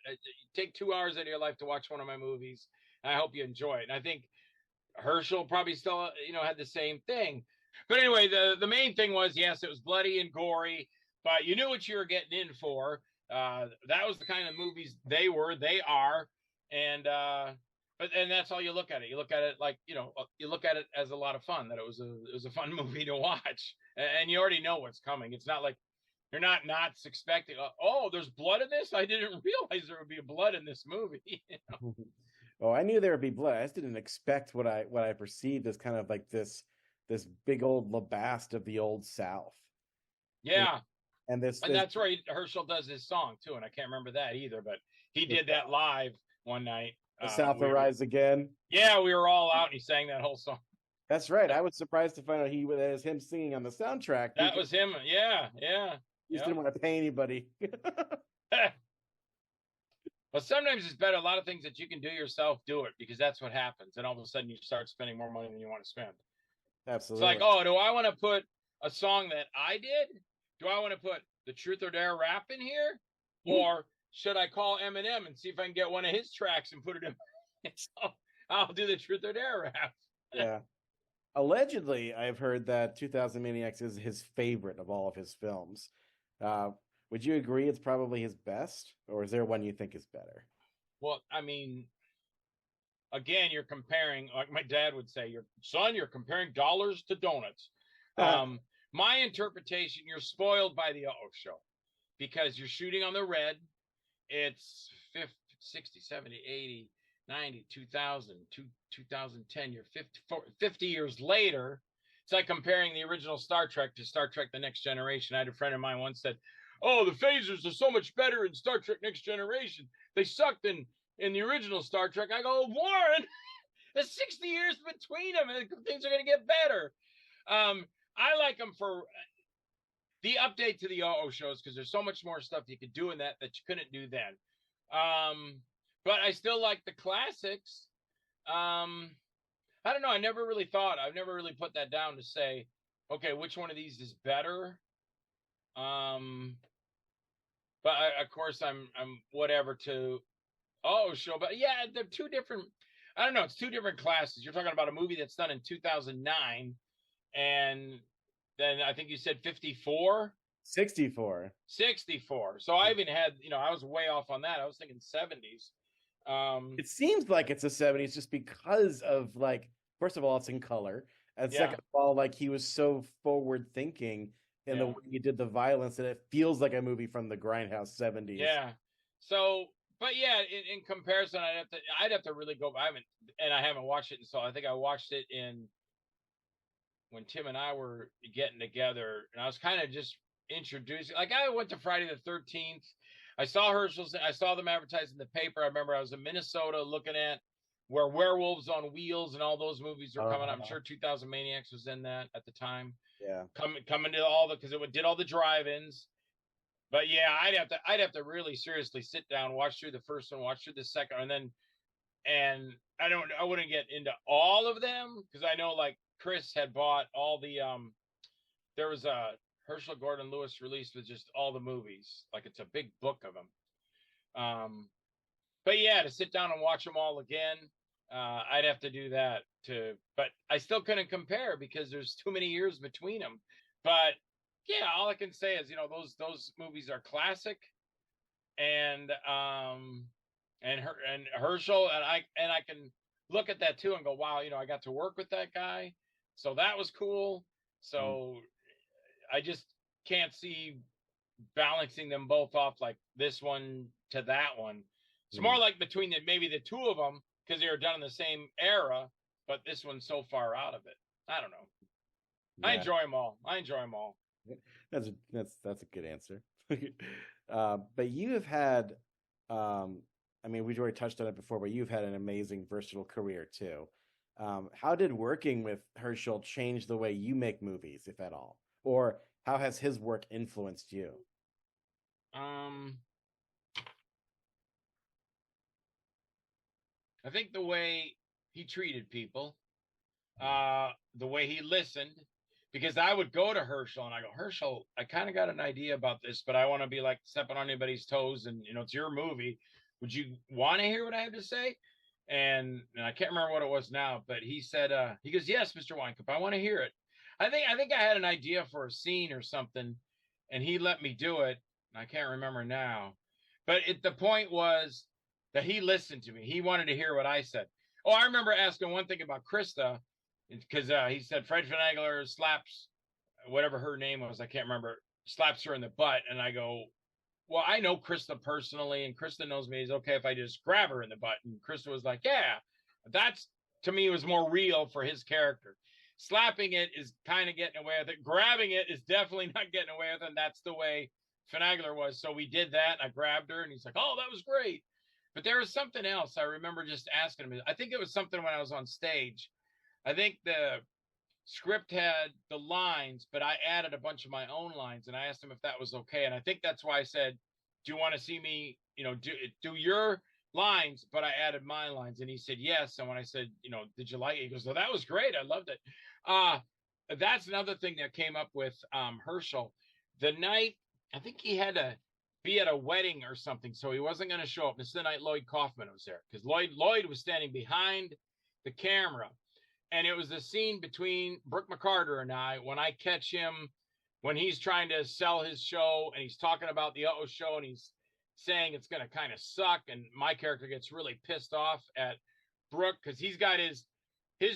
Take 2 hours out of your life to watch one of my movies, and I hope you enjoy it. And I think Herschel probably still, had the same thing. But anyway, the main thing was, yes, it was bloody and gory, but you knew what you were getting in for. That was the kind of movies they are. And that's all you look at it. You look at it like, you look at it as a lot of fun, that it was a fun movie to watch. And you already know what's coming. It's not like you're not expecting, oh, there's blood in this? I didn't realize there would be blood in this movie. Oh, I knew there would be blood. I just didn't expect what I perceived as kind of like this big old labast of the old South. Yeah. And that's where Herschel does his song too. And I can't remember that either, but he did that live one night. The South will rise again. Yeah, we were all out and he sang that whole song. That's right. I was surprised to find out that was him singing on the soundtrack. That was him. Yeah. He just didn't want to pay anybody. But sometimes it's better. A lot of things that you can do yourself, do it, because that's what happens. And all of a sudden you start spending more money than you want to spend. Absolutely. It's like, oh, do I want to put a song that I did? Do I want to put the Truth or Dare rap in here? Or should I call Eminem and see if I can get one of his tracks and put it in? So I'll do the Truth or Dare rap. Yeah. Allegedly, I've heard that 2000 Maniacs is his favorite of all of his films. Would you agree it's probably his best? Or is there one you think is better? Well, I mean, again, you're comparing, like my dad would say, you're comparing dollars to donuts. My interpretation, you're spoiled by the show, because you're shooting on the red. It's 50, 60, 70, 80, 90, 2000, 2010. You're 50 years later. It's like comparing the original Star Trek to Star Trek The Next Generation. I had a friend of mine once said, oh, the phasers are so much better in Star Trek Next Generation. They sucked in the original Star Trek. I go, Warren, there's 60 years between them, and things are going to get better. I like them for, the update to the shows, because there's so much more stuff you could do in that you couldn't do then. But I still like the classics. I don't know. I've never really put that down to say, okay, which one of these is better. But of course I'm whatever to show. But yeah, they're two different. I don't know. It's two different classes. You're talking about a movie that's done in 2009, and then I think you said 54. 64. 64. So I even had, I was way off on that. I was thinking 70s. It seems like it's the 70s just because of, like, first of all, it's in color, and second of all, like, he was so forward thinking in the way he did the violence that it feels like a movie from the Grindhouse 70s. Yeah. So, but yeah, in comparison, I'd have to really go. I haven't watched it, and so I think I watched it when Tim and I were getting together, and I was kind of just introducing. Like, I went to Friday the 13th. I saw Hershel's. I saw them advertised in the paper. I remember I was in Minnesota looking at where Werewolves on Wheels and all those movies were coming up. I'm sure 2000 Maniacs was in that at the time. Yeah, coming to all because it did all the drive-ins. But yeah, I'd have to really seriously sit down, watch through the first one, watch through the second, and I wouldn't get into all of them because I know, like, Chris had bought all the there was a Herschel Gordon Lewis release with just all the movies, like it's a big book of them. But yeah, to sit down and watch them all again, I'd have to do that too. But I still couldn't compare because there's too many years between them. But yeah, all I can say is, those movies are classic, and Herschel, and I can look at that too and go, wow, I got to work with that guy, so that was cool. So I just can't see balancing them both off like this one to that one. It's more like between maybe the two of them because they were done in the same era, but this one's so far out of it. I don't know. Yeah. I enjoy them all. That's a good answer. But you have had, we've already touched on it before, but you've had an amazing, versatile career too. How did working with Herschel change the way you make movies, if at all? Or how has his work influenced you? I think the way he treated people, the way he listened, because I would go to Herschel and I go, Herschel, I kind of got an idea about this, but I want to be like stepping on anybody's toes, and it's your movie. Would you want to hear what I have to say? And I can't remember what it was now, but he said, he goes, yes, Mr. Wynkoop, I want to hear it. I think I had an idea for a scene or something, and he let me do it. I can't remember now, but the point was that he listened to me. He wanted to hear what I said. Oh, I remember asking one thing about Krista, because he said Fred Finagler slaps whatever her name was, I can't remember, slaps her in the butt. And I go, well, I know Krista personally, and Krista knows me. It's okay if I just grab her in the butt. And Krista was like, yeah, that's, to me, was more real for his character. Slapping it is kind of getting away with it. Grabbing it is definitely not getting away with it. And that's the way Finagler was. So we did that, and I grabbed her, and he's like, oh, that was great. But there was something else I remember just asking him. I think it was something when I was on stage. I think the script had the lines, but I added a bunch of my own lines, and I asked him if that was okay. And I think that's why I said, do you want to see me, do your lines, but I added my lines? And he said, yes. And when I said, did you like it? He goes, oh, that was great. I loved it. That's another thing that came up with Herschel. The night, I think he had to be at a wedding or something, so he wasn't going to show up. This is the night Lloyd Kaufman was there, because Lloyd was standing behind the camera. And it was a scene between Brooke McCarter and I when I catch him when he's trying to sell his show and he's talking about the show and he's saying it's going to kind of suck. And my character gets really pissed off at Brooke because he's got his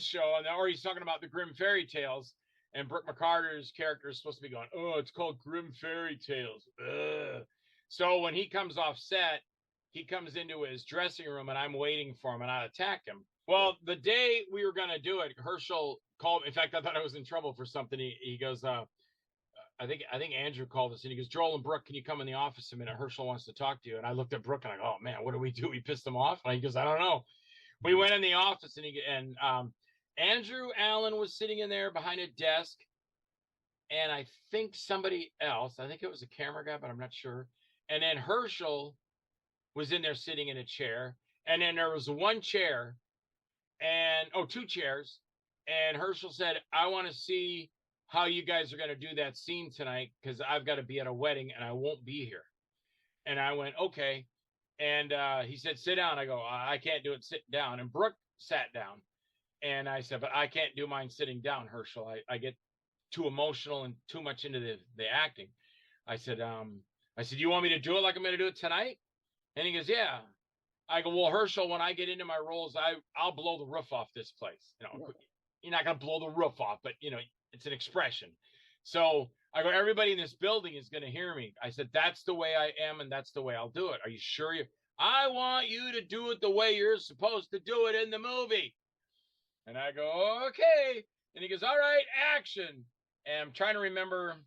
show, or he's talking about the Grimm Fairy Tales. And Brooke McCarter's character is supposed to be going, oh, it's called Grimm Fairy Tales. Ugh. So when he comes off set, he comes into his dressing room and I'm waiting for him and I attack him. Well, the day we were going to do it, Herschel called. In fact, I thought I was in trouble for something. He goes, I think Andrew called us and he goes, Joel and Brooke, can you come in the office a minute? Herschel wants to talk to you. And I looked at Brooke and I go, oh man, what do we do? We pissed him off. And he goes, I don't know. We went in the office and Andrew Allen was sitting in there behind a desk. and I think somebody else. I think it was a camera guy, but I'm not sure. And then Herschel was in there sitting in a chair, and then there was one chair, and two chairs, and Herschel said, "I want to see how you guys are going to do that scene tonight because I've got to be at a wedding and I won't be here." And I went, "Okay." And he said, "Sit down." I go, "I can't do it. Sit down." And Brooke sat down. And I said, "But I can't do mine sitting down, Herschel. I get too emotional and too much into the acting." I said, "You want me to do it like I'm going to do it tonight?" And he goes, "Yeah." I go, "Well, Herschel, when I get into my roles, I'll blow the roof off this place. You're not going to blow the roof off, but, it's an expression. So I go, everybody in this building is going to hear me." I said, "That's the way I am, and that's the way I'll do it. Are you sure I want you to do it the way you're supposed to do it in the movie." And I go, "Okay." And he goes, "All right, action." And I'm trying to remember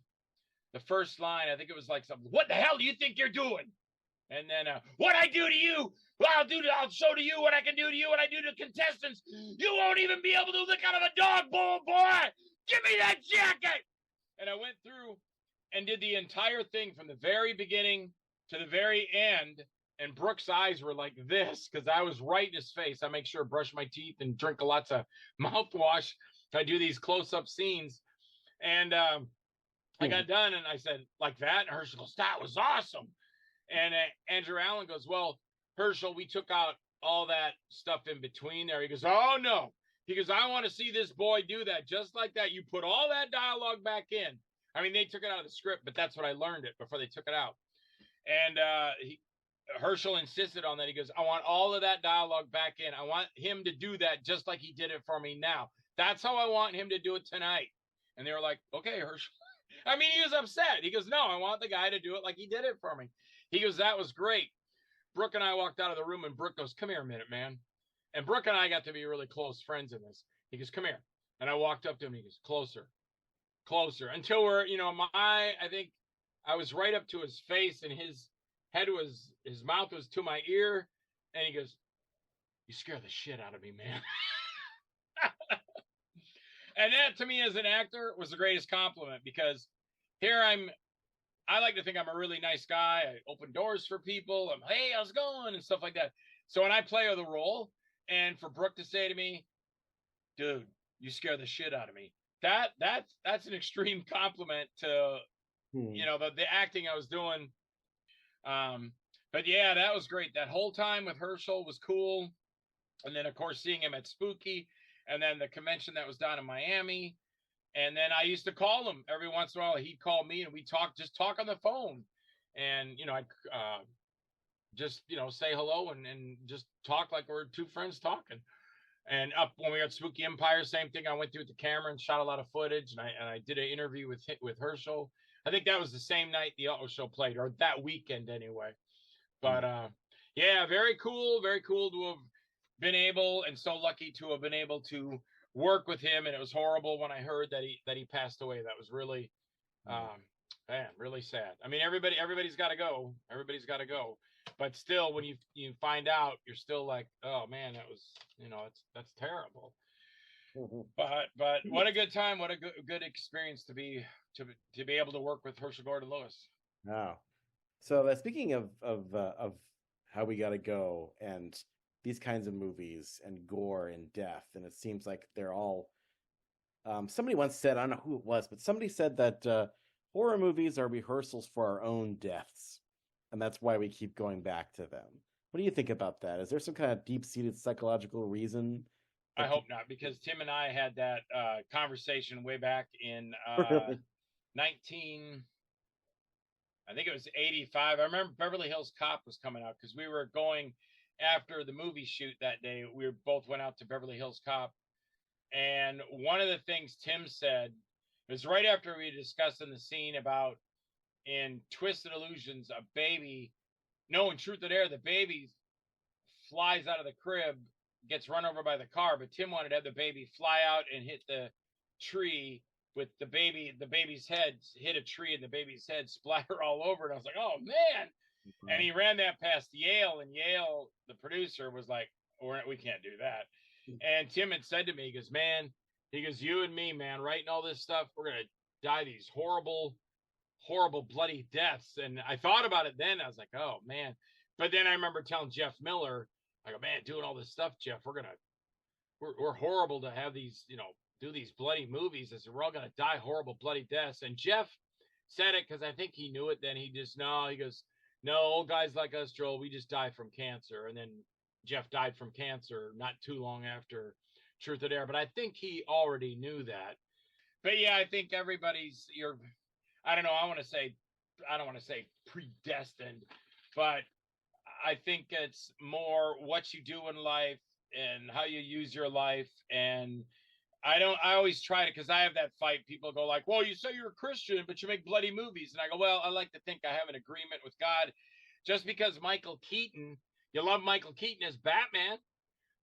the first line. I think it was like something, "What the hell do you think you're doing?" And then, "What I do to you, I'll show to you what I can do to you, what I do to contestants. You won't even be able to look out of a dog bowl, boy. Give me that jacket." And I went through and did the entire thing from the very beginning to the very end. And Brooke's eyes were like this because I was right in his face. I make sure to brush my teeth and drink lots of mouthwash. I do these close-up scenes. And I got done, and I said, "Like that?" And Herschel goes, "That was awesome." And Andrew Allen goes, "Well, Herschel, we took out all that stuff in between there." He goes, "Oh, no." He goes, "I want to see this boy do that just like that. You put all that dialogue back in." I mean, they took it out of the script, but that's what I learned it before they took it out. And Herschel insisted on that. He goes, "I want all of that dialogue back in. I want him to do that just like he did it for me now. That's how I want him to do it tonight." And they were like, "Okay, Herschel." I mean, he was upset. He goes, "No, I want the guy to do it like he did it for me." He goes, "That was great." Brooke and I walked out of the room, and Brooke goes, "Come here a minute, man." And Brooke and I got to be really close friends in this. He goes, "Come here." And I walked up to him, and he goes, "Closer, closer," until we're, I think I was right up to his face, and his mouth was to my ear. And he goes, "You scare the shit out of me, man." And that, to me, as an actor, was the greatest compliment because here I like to think I'm a really nice guy. I open doors for people. I'm, "Hey, how's it going?" and stuff like that. So when I play the role, and for Brooke to say to me, "Dude, you scare the shit out of me," that's an extreme compliment to the acting I was doing. But yeah, that was great. That whole time with Herschel was cool. And then, of course, seeing him at Spooky, and then the convention that was down in Miami. And then I used to call him every once in a while. He'd call me, and we'd talk on the phone. And, I'd just, say hello and just talk like we're two friends talking. And up when we were at Spooky Empire, same thing. I went through with the camera and shot a lot of footage. And I did an interview with Herschel. I think that was the same night the auto show played, or that weekend anyway. But yeah, very cool to have been able, and so lucky to have been able to work with him. And it was horrible when I heard that he passed away. That was really man, really sad. I mean, everybody's got to go. Everybody's got to go. But still, when you find out, you're still like, "Oh man, that was, that's terrible." But what a good time, what a good experience to be able to work with Herschel Gordon Lewis. Wow. So speaking of how we got to go and these kinds of movies and gore and death, and it seems like they're all. Somebody once said, I don't know who it was, but somebody said that horror movies are rehearsals for our own deaths, and that's why we keep going back to them. What do you think about that? Is there some kind of deep-seated psychological reason? I hope not, because Tim and I had that conversation way back in 85. I remember Beverly Hills Cop was coming out because we were going after the movie shoot that day. We both went out to Beverly Hills Cop. And one of the things Tim said was right after we discussed in the scene about in Twisted Illusions, a baby, no, in Truth or Dare, the baby flies out of the crib, gets run over by the car, but Tim wanted to have the baby fly out and hit the tree with the baby's head hit a tree and the baby's head splatter all over it. I was like, "Oh man." Mm-hmm. And he ran that past Yale, and Yale, the producer, was like, "We can't do that." Mm-hmm. And Tim had said to me, he goes, "Man," he goes, "you and me, man, writing all this stuff, we're going to die these horrible, horrible, bloody deaths. And I thought about it then. I was like, oh, man. But then I remember telling Jeff Miller, I go, man, doing all this stuff, Jeff, we're horrible to have these, do these bloody movies. I said, we're all going to die horrible, bloody deaths. And Jeff said it because I think he knew it then. He goes, no, old guys like us, Joel, we just die from cancer. And then Jeff died from cancer not too long after Truth or Dare. But I think he already knew that. But yeah, I think I don't know. I don't want to say predestined, but I think it's more what you do in life and how you use your life. And I always try to, because I have that fight. People go like, well, you say you're a Christian, but you make bloody movies. And I go, well, I like to think I have an agreement with God. Just because you love Michael Keaton as Batman,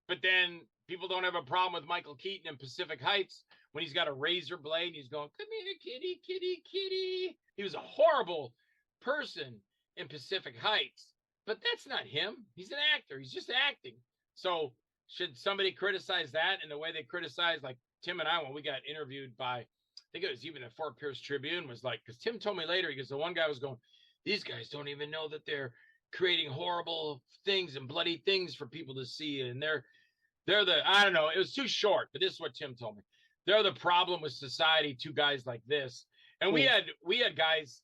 but then people don't have a problem with Michael Keaton in Pacific Heights when he's got a razor blade and he's going, come here, kitty, kitty, kitty. He was a horrible person in Pacific Heights, but that's not him. He's an actor. He's just acting. So should somebody criticize that in the way they criticize, like Tim and I, when we got interviewed by, I think it was even the Fort Pierce Tribune, was like, because Tim told me later, because the one guy was going, these guys don't even know that they're creating horrible things and bloody things for people to see. And they're I don't know, it was too short, but this is what Tim told me. They're the problem with society, two guys like this. And we had guys,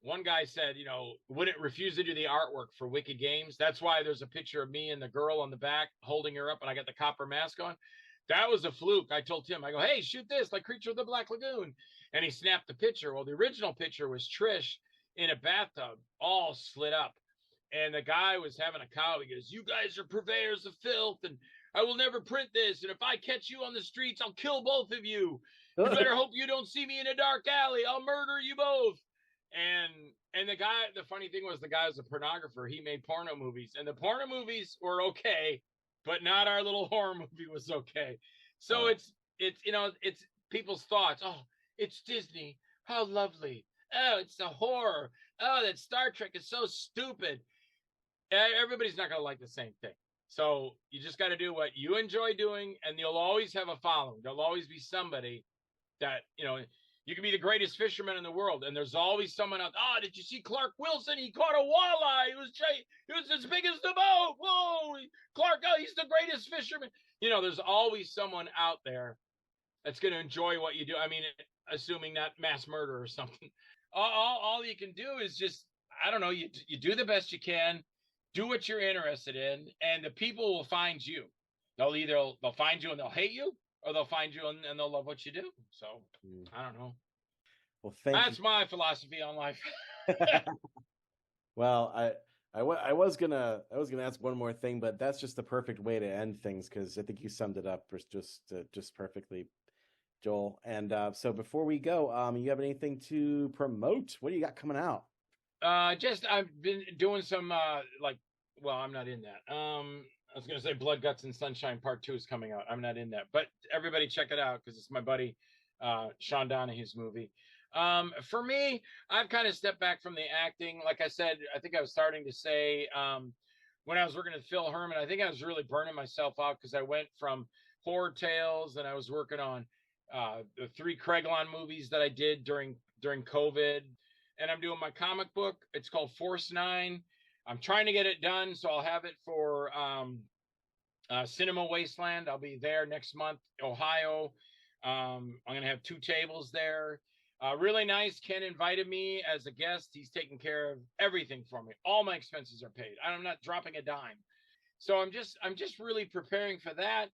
one guy said, wouldn't refuse to do the artwork for Wicked Games. That's why there's a picture of me and the girl on the back holding her up and I got the copper mask on. That was a fluke. I told Tim, I go, hey, shoot this like Creature of the Black Lagoon. And he snapped the picture. Well, the original picture was Trish in a bathtub, all slit up. And the guy was having a cow. He goes, you guys are purveyors of filth and I will never print this. And if I catch you on the streets, I'll kill both of you. You better hope you don't see me in a dark alley. I'll murder you both. And the guy, the funny thing was the guy was a pornographer. He made porno movies. And the porno movies were okay, but not our little horror movie was okay. So it's people's thoughts. Oh, it's Disney. How lovely. Oh, it's a horror. Oh, that Star Trek is so stupid. Everybody's not going to like the same thing. So you just got to do what you enjoy doing, and you'll always have a following. There'll always be somebody that, you can be the greatest fisherman in the world, and there's always someone else. Oh, did you see Clark Wilson? He caught a walleye. He was as big as the boat. Whoa, Clark, oh, he's the greatest fisherman. There's always someone out there that's going to enjoy what you do. I mean, assuming not mass murder or something. All you can do is just, I don't know, you do the best you can. Do what you're interested in, and the people will find you. They'll find you and they'll hate you, or they'll find you and they'll love what you do. So I don't know. Well, that's my philosophy on life. Well, I was gonna ask one more thing, but that's just the perfect way to end things because I think you summed it up just perfectly, Joel. And so before we go, you have anything to promote? What do you got coming out? I've been doing some I'm not in that. I was gonna say Blood, Guts, and Sunshine Part 2 is coming out. I'm not in that, but everybody check it out because it's my buddy Sean Donahue's movie. For me, I've kind of stepped back from the acting. Like I said, I think I was starting to say when I was working with Phil Herman, I think I was really burning myself out because I went from Horror Tales and I was working on the 3 Craiglon movies that I did during COVID. And I'm doing my comic book. It's called Force 9. I'm trying to get it done, so I'll have it for Cinema Wasteland. I'll be there next month, Ohio. I'm going to have 2 tables there. Really nice. Ken invited me as a guest. He's taking care of everything for me. All my expenses are paid. I'm not dropping a dime. So I'm just really preparing for that.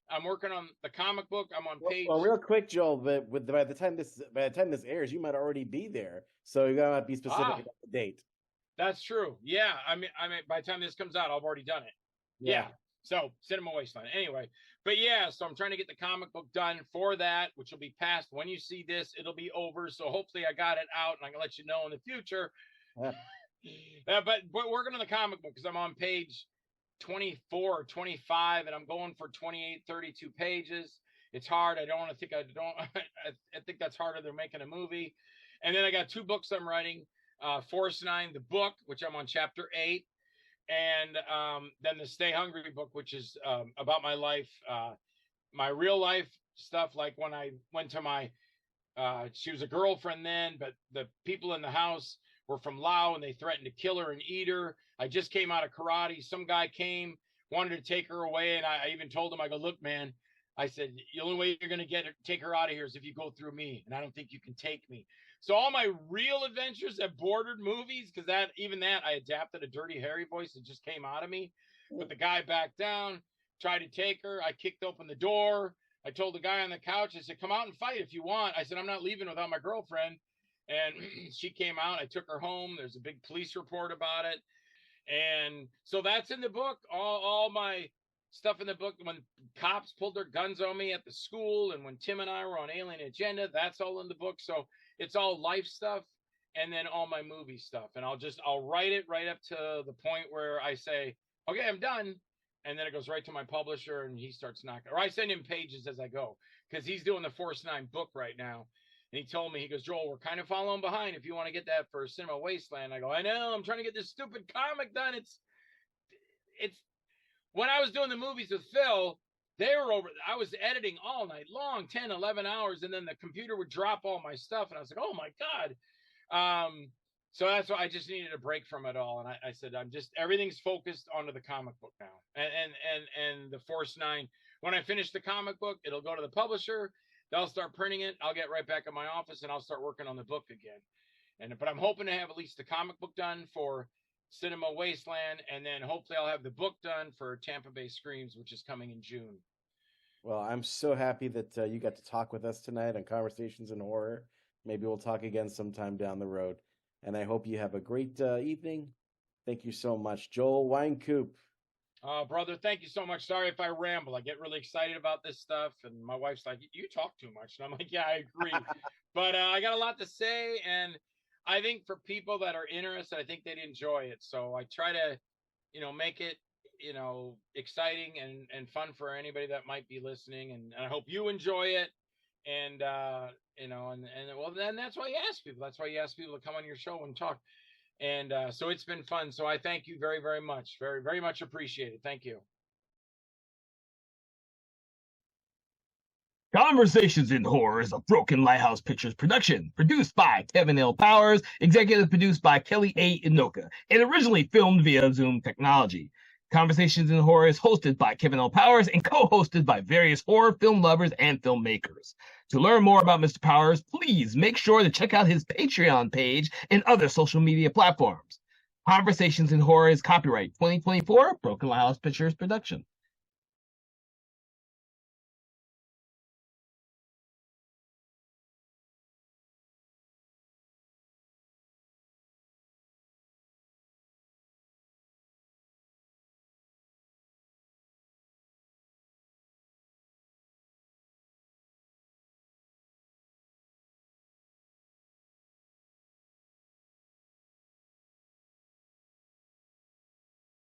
I'm working on the comic book. I'm on page. Well, real quick, Joel. But by the time this airs, you might already be there. So you gotta be specific about the date. That's true. Yeah, I mean, by the time this comes out, I've already done it. Yeah. So Cinema Wasteland. Anyway, but yeah, so I'm trying to get the comic book done for that, which will be past when you see this. It'll be over. So hopefully I got it out, and I can let you know in the future. But working on the comic book because I'm on page 24 or 25 and I'm going for 28, 32 pages. It's hard. I think that's harder than making a movie. And then I got 2 books I'm writing, Force 9, the book, which I'm on chapter 8. And then the Stay Hungry book, which is about my life, my real life stuff. Like when I went to my She was a girlfriend then, but the people in the house were from Laos and they threatened to kill her and eat her. I just came out of karate. Some guy came, wanted to take her away. And I even told him, I go, look, man, I said, the only way you're going to take her out of here is if you go through me. And I don't think you can take me. So all my real adventures have bordered movies, because I adapted a Dirty Harry voice that just came out of me. But the guy backed down, tried to take her. I kicked open the door. I told the guy on the couch, I said, come out and fight if you want. I said, I'm not leaving without my girlfriend. And she came out. I took her home. There's a big police report about it. And so that's in the book. All my stuff in the book, when cops pulled their guns on me at the school and when Tim and I were on Alien Agenda, that's all in the book. So it's all life stuff and then all my movie stuff. And I'll write it right up to the point where I say, okay, I'm done. And then it goes right to my publisher and he starts knocking, or I send him pages as I go, because he's doing the Force 9 book right now. And he told me, he goes, Joel, we're kind of following behind. If you want to get that for Cinema Wasteland, I go, I know, I'm trying to get this stupid comic done. It's when I was doing the movies with Phil, I was editing all night long, 10, 11 hours. And then the computer would drop all my stuff. And I was like, oh my God. So that's why I just needed a break from it all. And I said, everything's focused onto the comic book now. And the Force 9, when I finish the comic book, it'll go to the publisher. They'll start printing it. I'll get right back in my office and I'll start working on the book again. But I'm hoping to have at least the comic book done for Cinema Wasteland. And then hopefully I'll have the book done for Tampa Bay Screams, which is coming in June. Well, I'm so happy that you got to talk with us tonight on Conversations in Horror. Maybe we'll talk again sometime down the road. And I hope you have a great evening. Thank you so much, Joel Wynkoop. Brother, thank you so much. Sorry if I ramble. I get really excited about this stuff. And my wife's like, you talk too much. And I'm like, yeah, I agree. But I got a lot to say. And I think for people that are interested, I think they'd enjoy it. So I try to, make it, exciting and fun for anybody that might be listening. And I hope you enjoy it. And, well, then that's why you ask people. That's why you ask people to come on your show and talk. And so it's been fun. So I thank you very, very much. Very, very much appreciated. Thank you. Conversations in Horror is a Broken Lighthouse Pictures production, produced by Kevin L. Powers, executive produced by Kelly A. Inoka, and originally filmed via Zoom technology. Conversations in Horror is hosted by Kevin L. Powers and co-hosted by various horror film lovers and filmmakers. To learn more about Mr. Powers, please make sure to check out his Patreon page and other social media platforms. Conversations in Horror is copyright 2024 Broken Lighthouse Pictures production.